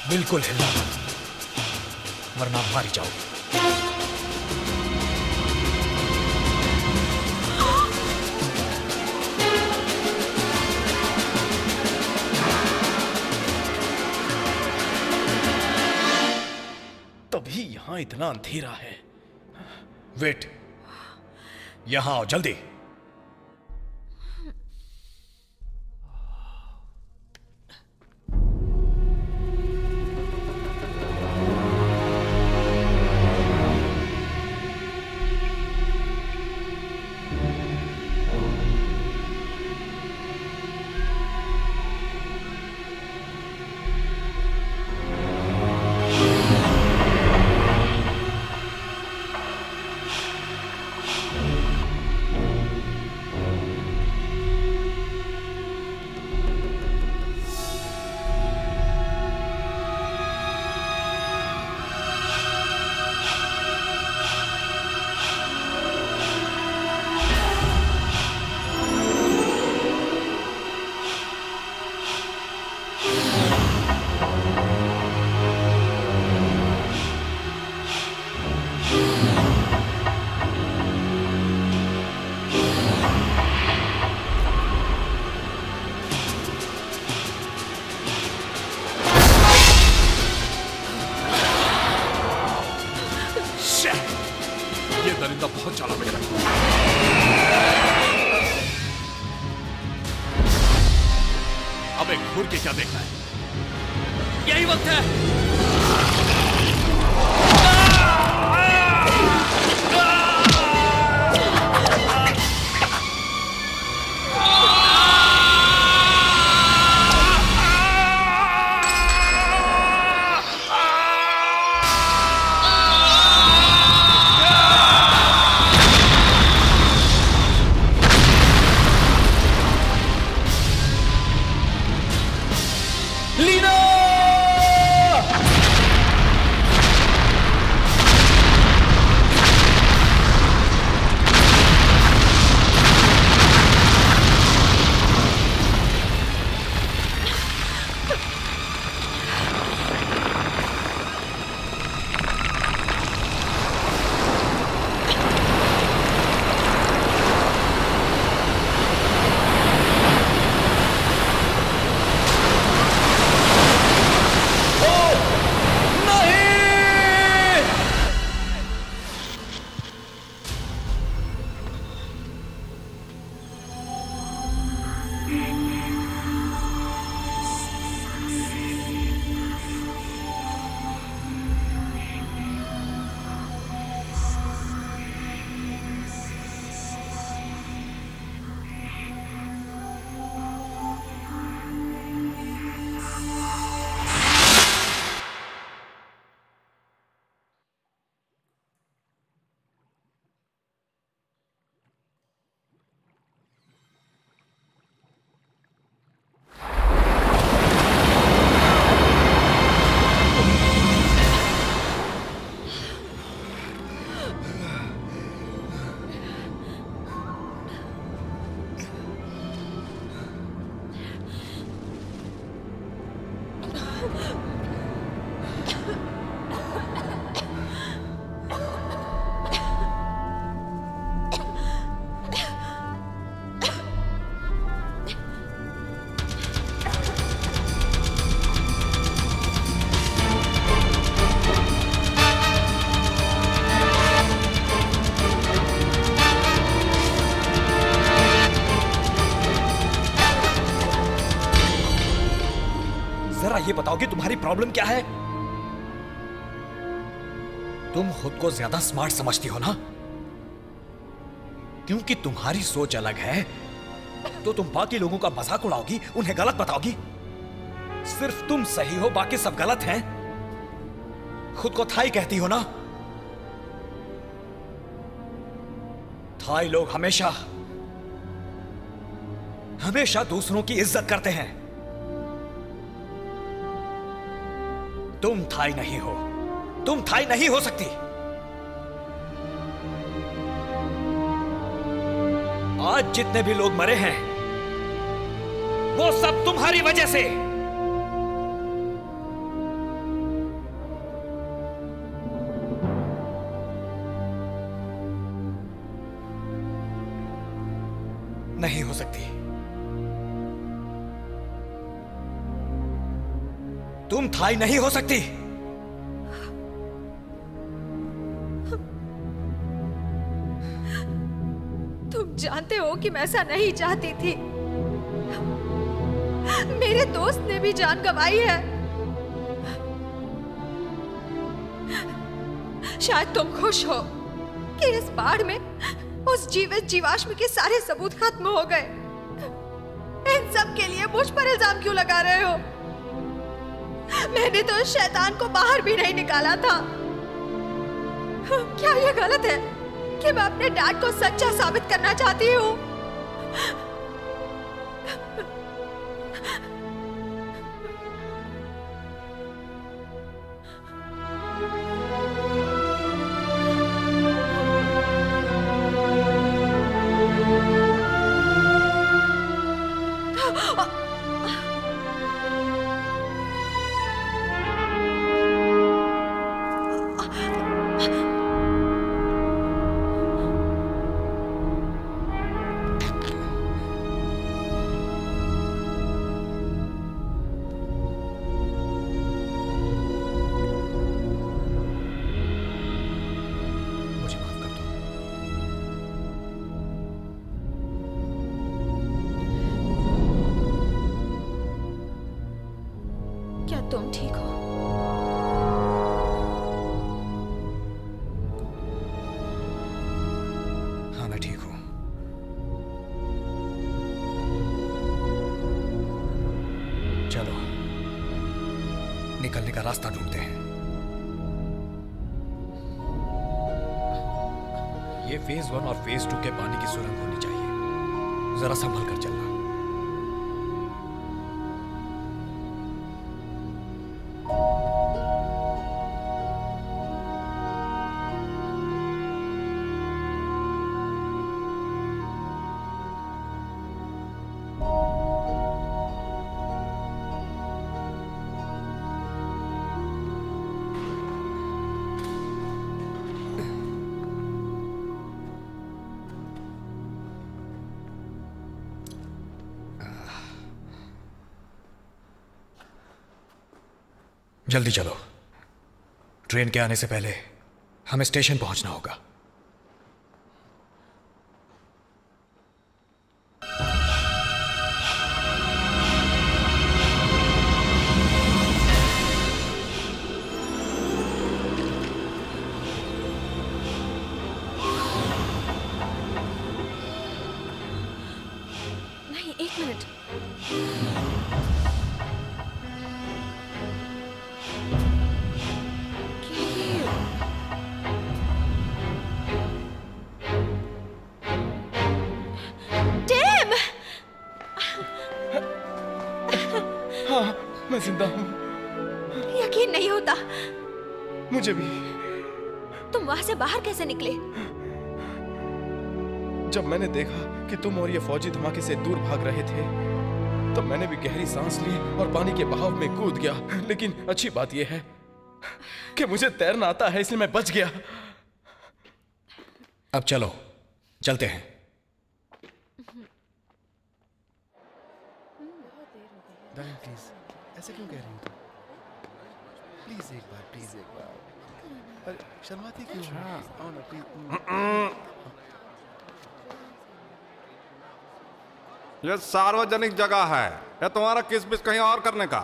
बिल्कुल हिलना मत, वरना मारी जाओगी। तभी यहां इतना अंधेरा है। वेट, यहां आओ जल्दी। ये बताओ कि तुम्हारी प्रॉब्लम क्या है? तुम खुद को ज्यादा स्मार्ट समझती हो ना? क्योंकि तुम्हारी सोच अलग है तो तुम बाकी लोगों का मजाक उड़ाओगी, उन्हें गलत बताओगी। सिर्फ तुम सही हो, बाकी सब गलत हैं। खुद को थाई कहती हो ना? थाई लोग हमेशा हमेशा दूसरों की इज्जत करते हैं। तुम थाई नहीं हो, तुम थाई नहीं हो सकती। आज जितने भी लोग मरे हैं वो सब तुम्हारी वजह से। नहीं हो सकती। तुम थाई नहीं हो सकती। तुम जानते हो कि मैं ऐसा नहीं चाहती थी। मेरे दोस्त ने भी जान गंवाई है। शायद तुम खुश हो कि इस बाढ़ में उस जीवित जीवाश्म के सारे सबूत खत्म हो गए। इन सब के लिए मुझ पर इल्जाम क्यों लगा रहे हो? मैंने तो शैतान को बाहर भी नहीं निकाला था। क्या यह गलत है कि मैं अपने डैड को सच्चा साबित करना चाहती हूँ? तुम ठीक हो? हाँ, मैं ठीक हूं। चलो निकलने का रास्ता ढूंढते हैं। ये फेज 1 और फेज 2 के पानी की सुरंग होनी चाहिए। जरा संभल कर चलना। जल्दी चलो, ट्रेन के आने से पहले हमें स्टेशन पहुंचना होगा। नहीं, एक मिनट। मैं जिंदा हूं। यकीन नहीं होता। मुझे भी। तुम वहाँ से बाहर कैसे निकले? जब मैंने देखा कि तुम और ये फौजी धमाके से दूर भाग रहे थे, तब मैंने भी गहरी सांस ली और पानी के बहाव में कूद गया। लेकिन अच्छी बात यह है कि मुझे तैरना आता है, इसलिए मैं बच गया। अब चलो, चलते हैं। प्लीज, ऐसे क्यों कह रही हो? प्लीज एक बार। अरे शर्माती क्यों? आओ ना प्लीज। यह सार्वजनिक जगह है, या तुम्हारा किस बिस कहीं और करने का?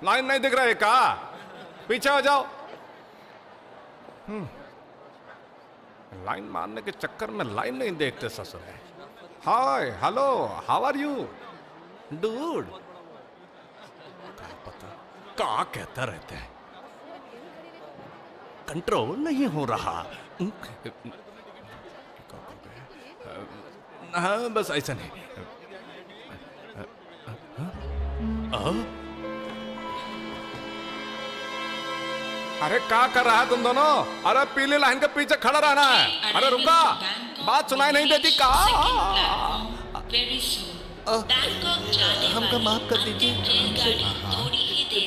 लाइन नहीं दिख रही का? पीछे हो जाओ। लाइन मारने के चक्कर में लाइन नहीं देखते ससुर। Hi, hello, how are you dude? पता क्या कहता रहता है, कंट्रोल नहीं हो रहा। हाँ, बस ऐसा नहीं। अरे क्या कर रहा है तुम दोनों? अरे पीली लाइन के पीछे खड़ा रहना है। अरे रुका, बात सुनाई नहीं देती का? हमका माफ कर दीजिए।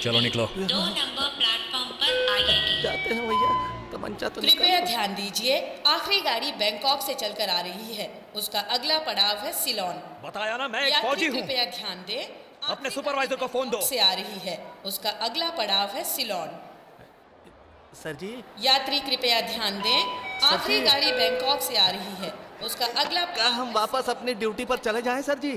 चलो निकलो। 2 नंबर प्लेटफॉर्म पर आएगी। जाते हैं भैया, तमंचा तो कृपया ध्यान दीजिए, आखिरी गाड़ी बैंकॉक से चलकर आ रही है। उसका अगला पड़ाव है सिलोन। बताया ना, मैं एक फौजी हूँ। कृपया ध्यान दें, अपने सुपरवाइजर को फोन दो। से आ रही है। उसका अगला पड़ाव है सिलोन। सर जी, यात्री कृपया ध्यान दें, आखिरी गाड़ी बैंकॉक से आ रही है। उसका अगला क्या हम वापस अपनी ड्यूटी पर चले जाएं सर जी?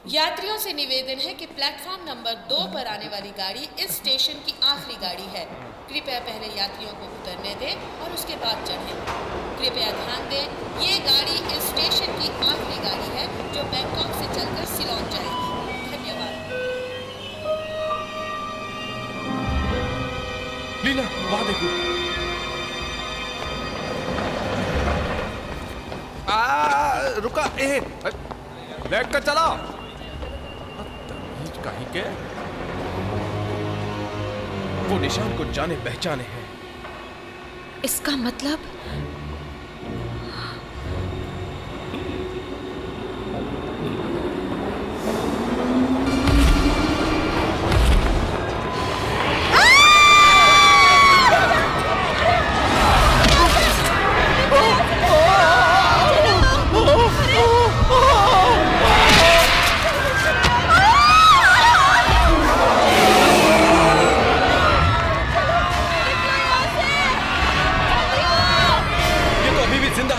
यात्रियों से निवेदन है कि प्लेटफॉर्म नंबर 2 पर आने वाली गाड़ी इस स्टेशन की आखिरी गाड़ी है। कृपया पहले यात्रियों को उतरने दें और उसके बाद चढ़ें। कृपया ध्यान दें, ये गाड़ी इस स्टेशन की आखिरी गाड़ी है जो बैंकॉक से चलकर सिलोन जाएगी। धन्यवाद। लीना, वहां देखो। रुका, देख कर चलो। कहीं के वो निशान को जाने पहचाने हैं। इसका मतलब जिंदा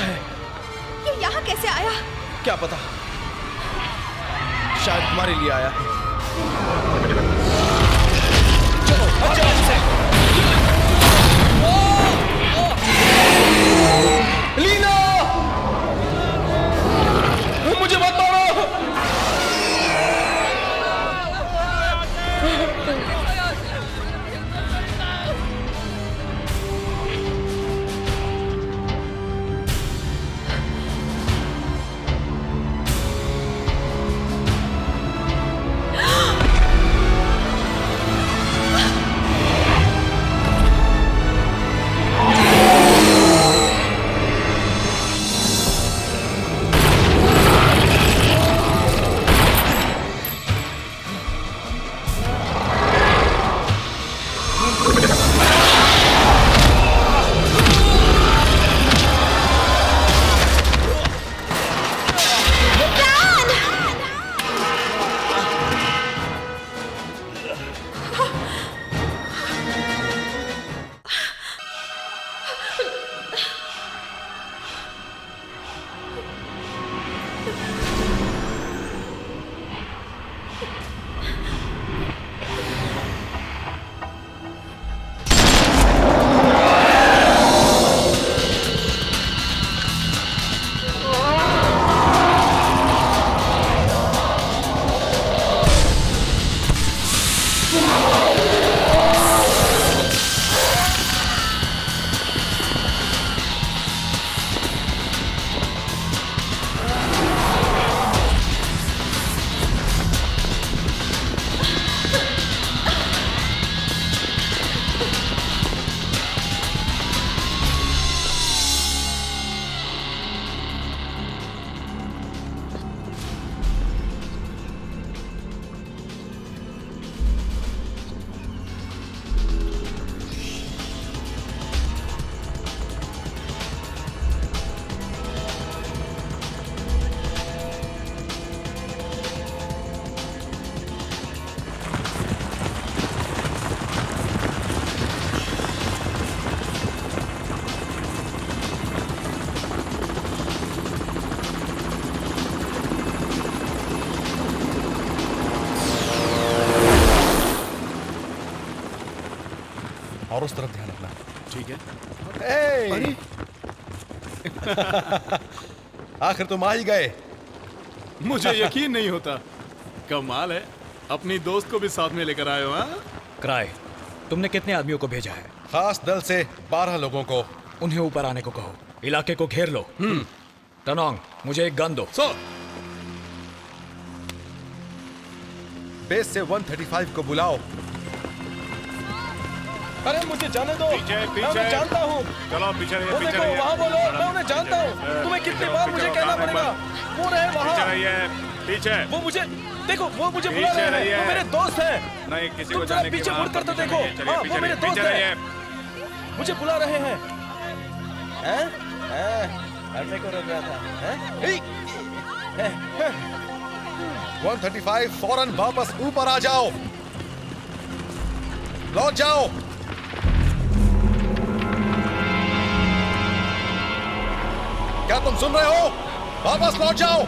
और उस तरफ ध्यान रखना। ठीक है। अरे आखिर तुम आ ही गए। मुझे यकीन नहीं होता। कमाल है, अपनी दोस्त को भी साथ में लेकर आए हो। हाँ क्राई, तुमने कितने आदमियों को भेजा है? खास दल से 12 लोगों को। उन्हें ऊपर आने को कहो, इलाके को घेर लो। टनोंग, मुझे एक गन दो। बेस से 135 को बुलाओ। अरे मुझे जाने दो। पीछे, मैं उन्हें जानता हूँ। चलो पीछे रहिए, वो पीछे देखो रहिए। वहाँ बोलो, मैं उन्हें जानता हूँ। तुम्हें कितनी बार मुझे कहना पड़ेगा? वो रहे वहाँ। पीछे रहिए, पीछे। वो मुझे देखो, वो मुझे बुला पीछे रहे हैं। वो मेरे दोस्त हैं। नहीं, किसी तुम को जरा जाने की पीछे बात मुड़कर तो पीछे देखो। रहिए, चलिए, हाँ, पीछे वो मेरे रहिए, दोस्त पीछे हैं। रहिए। मुझे बुला रहे हैं। हटने को रोक रहा था। 135 फौरन वापस ऊपर आ जाओ। लौट जाओ। क्या तुम सुन रहे हो? वापस लौट जाओ।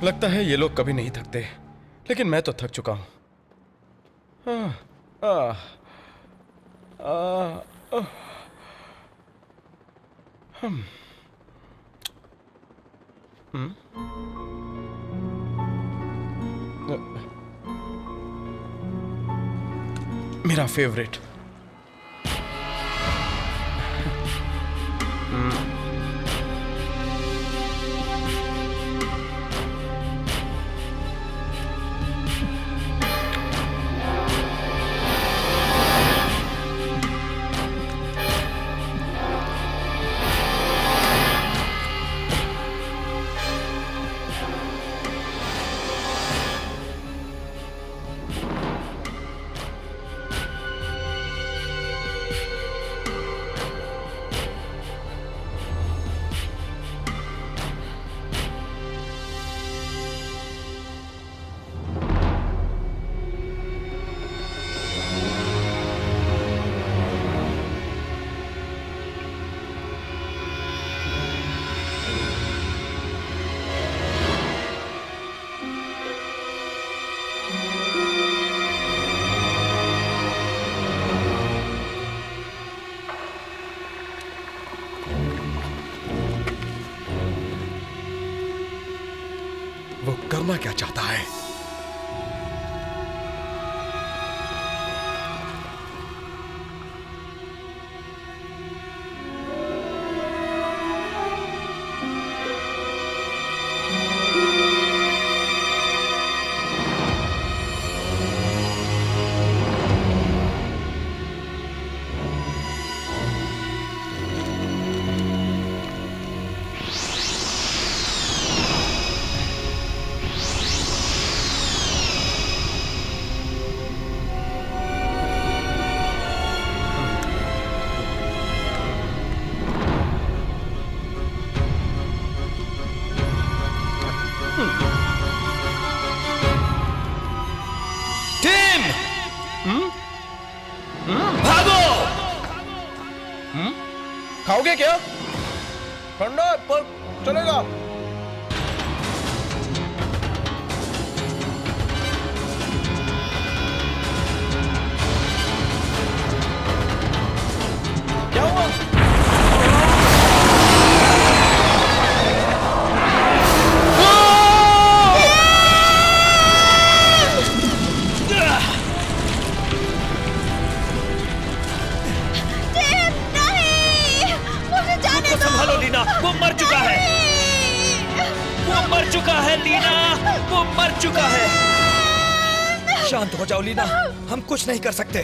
लगता है ये लोग कभी नहीं थकते, लेकिन मैं तो थक चुका हूं। मेरा फेवरेट। वो करना क्या चाहता है? भागो! खाओगे क्या? ठंडा है पर चलेगा। क्या हुआ? संभालो लीना, वो मर चुका है। वो मर चुका है लीना, वो मर चुका है। शांत हो जाओ लीना, हम कुछ नहीं कर सकते।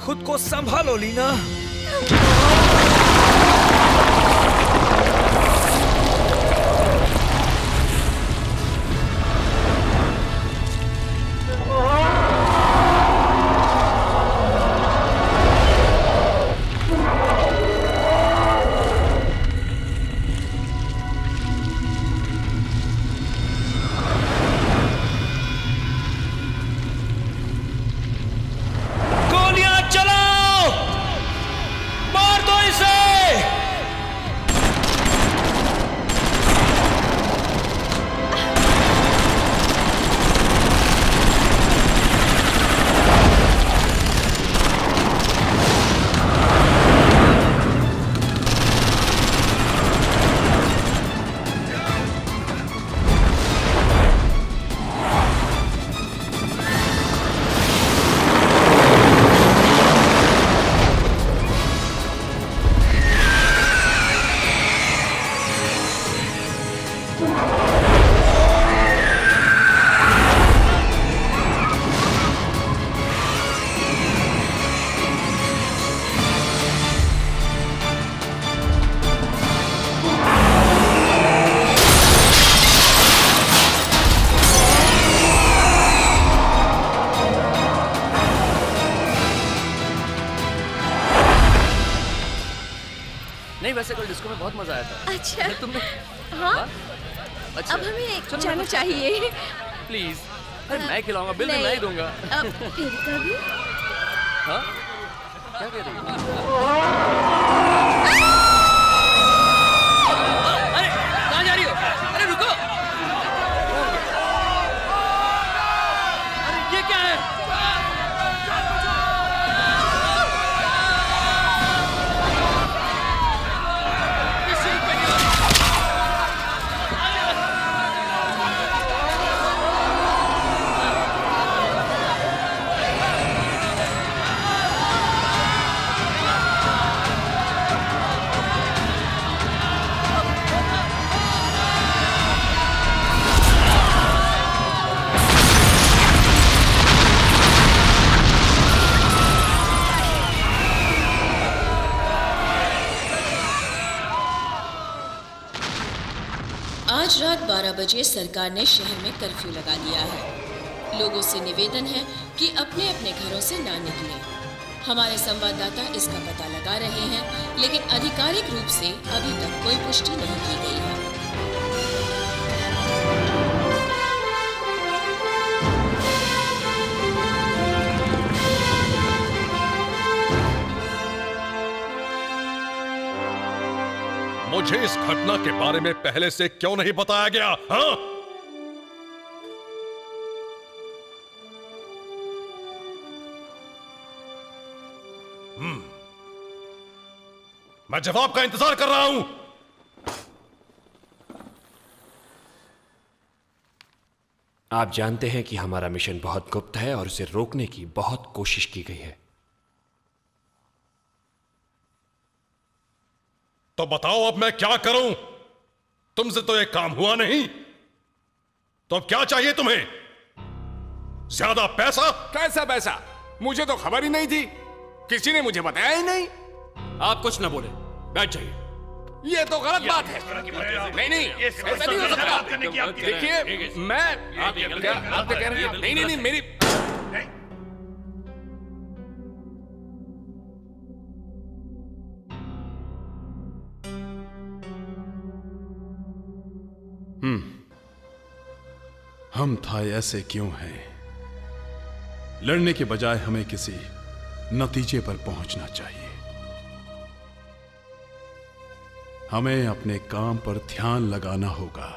खुद को संभालो लीना। नहीं, वैसे कल डिस्को में बहुत मजा आया था। अच्छा तुमने? हाँ अच्छा, अब हमें जाना चाहिए। प्लीज। अरे मैं खिलाऊंगा, बिल मैं ही दूंगा। अब फिर कभी? हाँ? क्या कह रही हो? अरे कहाँ जा रही हो? अरे रुको! अरे ये क्या है? आज रात 12 बजे सरकार ने शहर में कर्फ्यू लगा दिया है। लोगों से निवेदन है कि अपने अपने घरों से ना निकलें। हमारे संवाददाता इसका पता लगा रहे हैं, लेकिन आधिकारिक रूप से अभी तक कोई पुष्टि नहीं की गई है। मुझे इस घटना के बारे में पहले से क्यों नहीं बताया गया? हाँ? मैं जवाब का इंतजार कर रहा हूं। आप जानते हैं कि हमारा मिशन बहुत गुप्त है और उसे रोकने की बहुत कोशिश की गई है। तो बताओ अब मैं क्या करूं? तुमसे तो एक काम हुआ नहीं, तो अब क्या चाहिए तुम्हें? ज्यादा पैसा? कैसा पैसा? मुझे तो खबर ही नहीं थी, किसी ने मुझे बताया ही नहीं। आप कुछ ना बोले, बैठ जाइए। ये तो गलत बात है। नहीं, ऐसा नहीं हो सकता। देखिए, मैं आप कह रहे हैं? नहीं, मेरी हम थाई ऐसे क्यों हैं? लड़ने के बजाय हमें किसी नतीजे पर पहुंचना चाहिए। हमें अपने काम पर ध्यान लगाना होगा।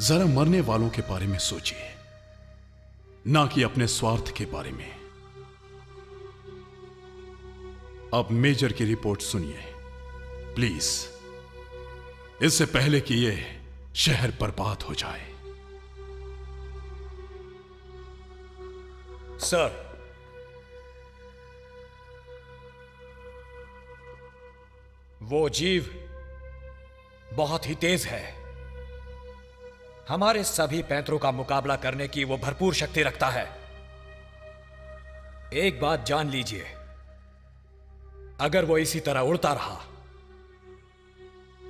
जरा मरने वालों के बारे में सोचिए, ना कि अपने स्वार्थ के बारे में। अब मेजर की रिपोर्ट सुनिए प्लीज, इससे पहले कि ये शहर बर्बाद हो जाए। सर, वो जीव बहुत ही तेज है। हमारे सभी पैंतरों का मुकाबला करने की वो भरपूर शक्ति रखता है। एक बात जान लीजिए, अगर वो इसी तरह उड़ता रहा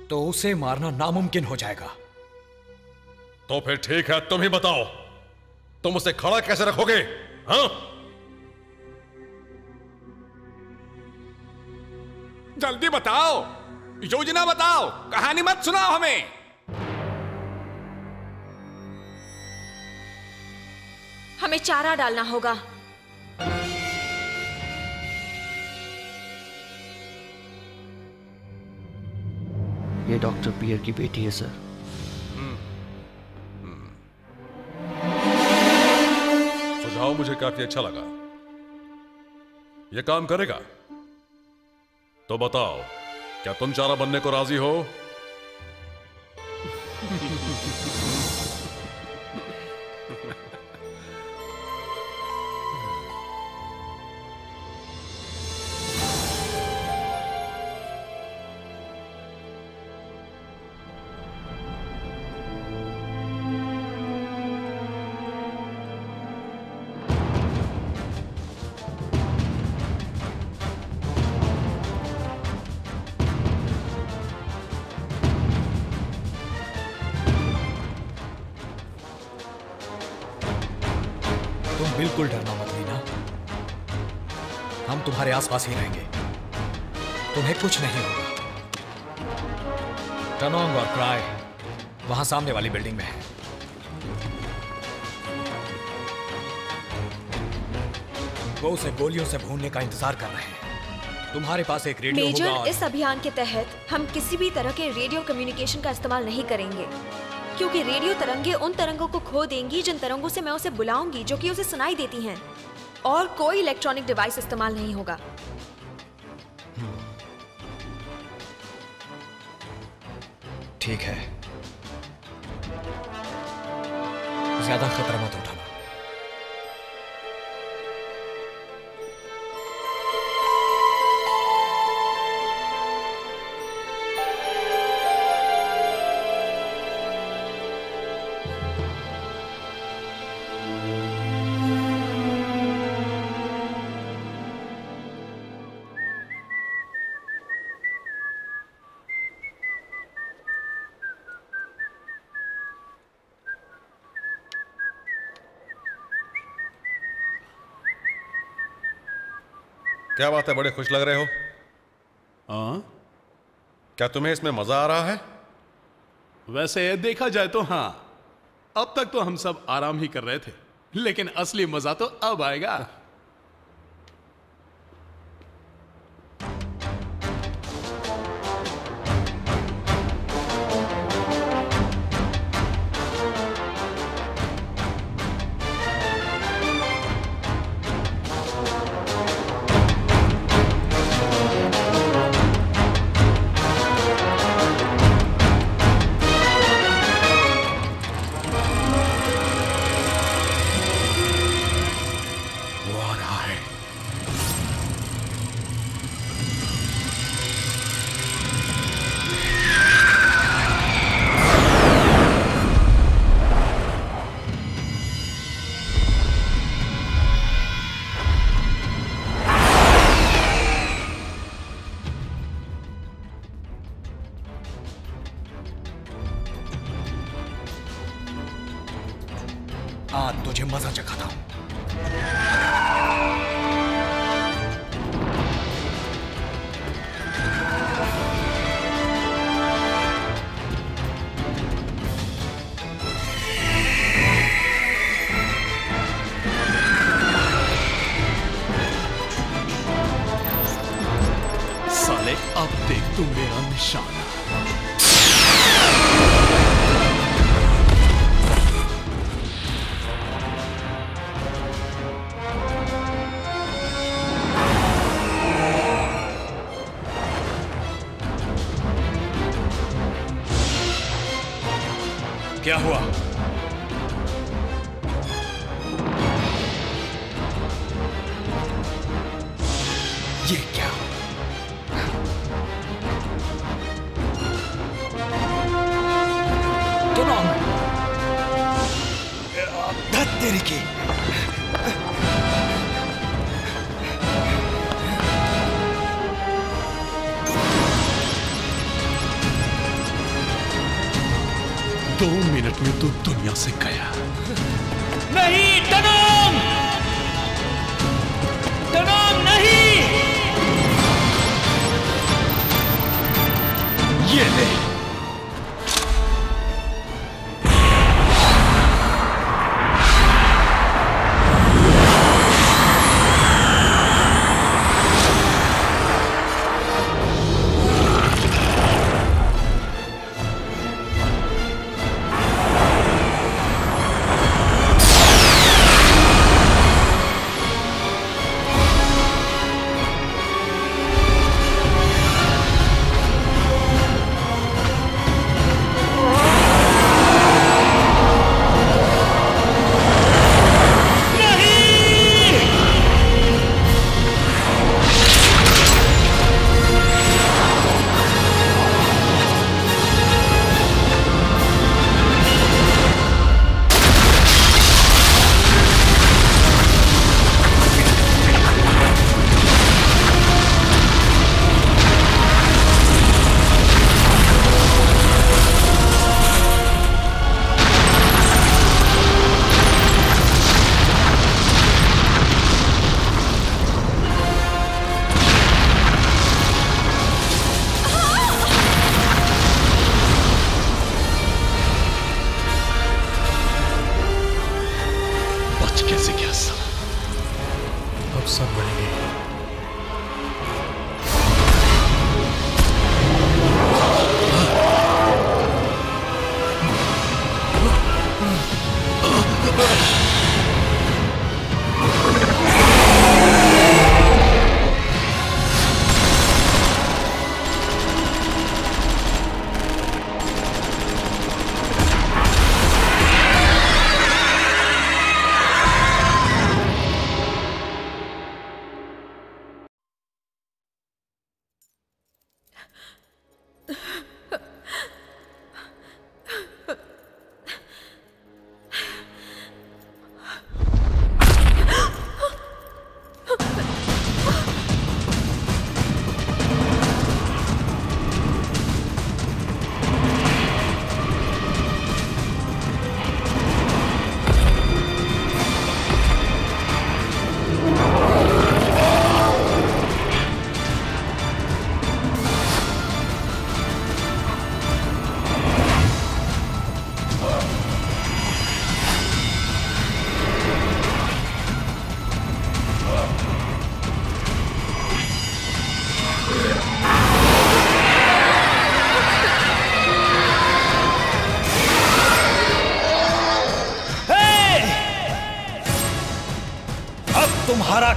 तो उसे मारना नामुमकिन हो जाएगा। तो फिर ठीक है, तुम ही बताओ, तुम उसे खड़ा कैसे रखोगे? हाँ? जल्दी बताओ, योजना बताओ, कहानी मत सुनाओ हमें। हमें चारा डालना होगा। ये डॉक्टर पियर की बेटी है सर। सुझाव मुझे काफी अच्छा लगा। यह काम करेगा? तो बताओ, क्या तुम चारा बनने को राजी हो? बिल्कुल डरना मत लेना। हम तुम्हारे आसपास ही रहेंगे, तुम्हें कुछ नहीं होगा। टनोंग और क्राई वहां सामने वाली बिल्डिंग में है। वो उसे गोलियों से भूनने का इंतजार कर रहे हैं। तुम्हारे पास एक रेडियो होगा मेजर, और... इस अभियान के तहत हम किसी भी तरह के रेडियो कम्युनिकेशन का इस्तेमाल नहीं करेंगे, क्योंकि रेडियो तरंगे उन तरंगों को खो देंगी जिन तरंगों से मैं उसे बुलाऊंगी, जो कि उसे सुनाई देती हैं। और कोई इलेक्ट्रॉनिक डिवाइस इस्तेमाल नहीं होगा। ठीक है, ज्यादा खतरा मत उठाना। क्या बात है, बड़े खुश लग रहे हो? क्या तुम्हें इसमें मजा आ रहा है? वैसे देखा जाए तो हाँ, अब तक तो हम सब आराम ही कर रहे थे, लेकिन असली मजा तो अब आएगा। आज तुझे मजा चखाता हूं। साले, अब देख तू मेरा निशाना। क्या हुआ? ये क्या? टनोंग, धत तेरी की। दो मिनट में तू दुनिया से गया। नहीं टनोंग! टनोंग नहीं! ये ले।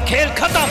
खेल खत्म।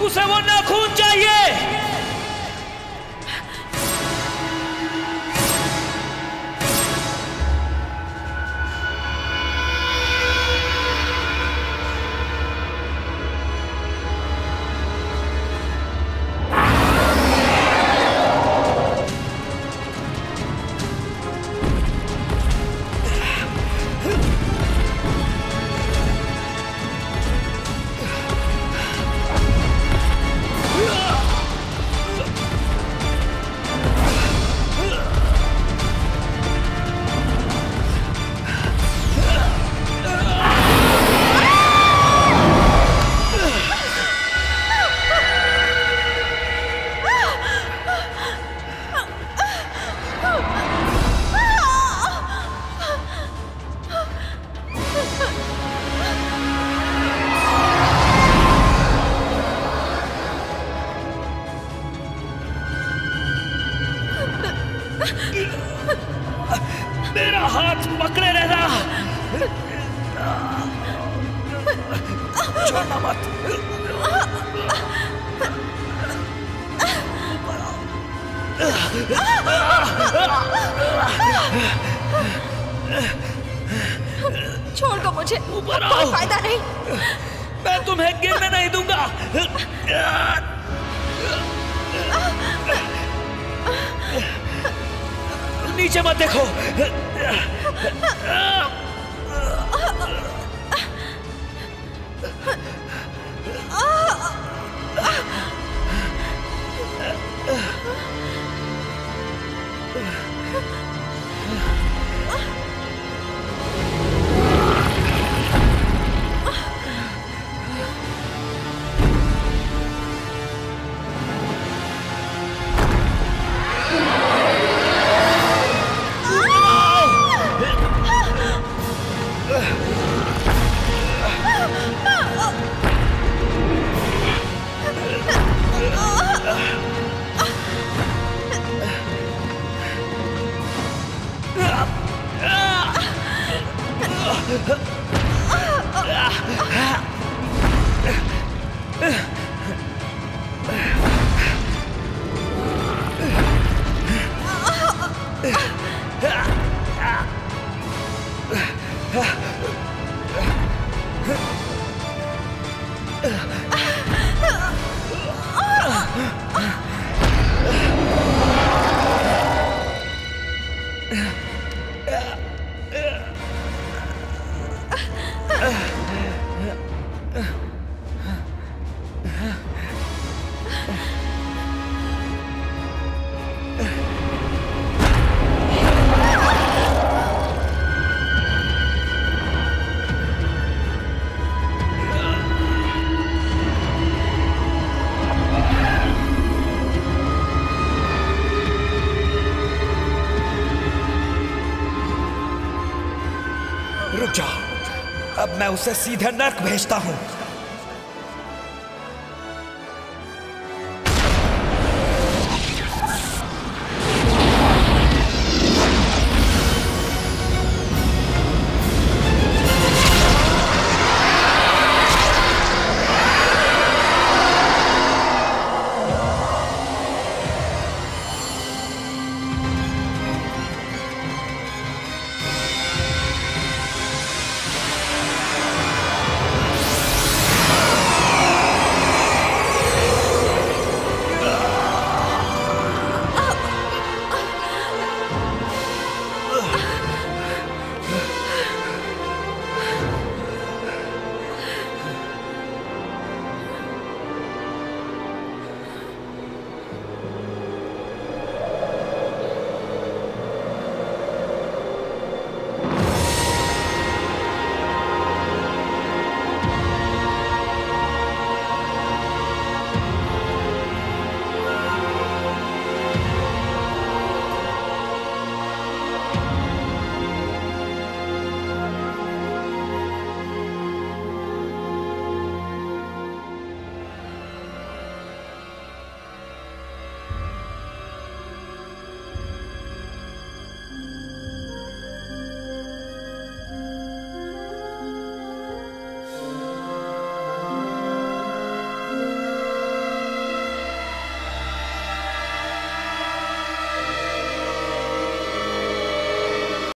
उसे वो नाखून चाहिए। मेरा हाथ पकड़े रहना, छोड़ना मत। छोड़ दो मुझे, कोई फायदा नहीं। मैं तुम्हें गिरने नहीं दूंगा। नीचे मत देखो। रुक जाओ, अब मैं उसे सीधे नर्क भेजता हूं।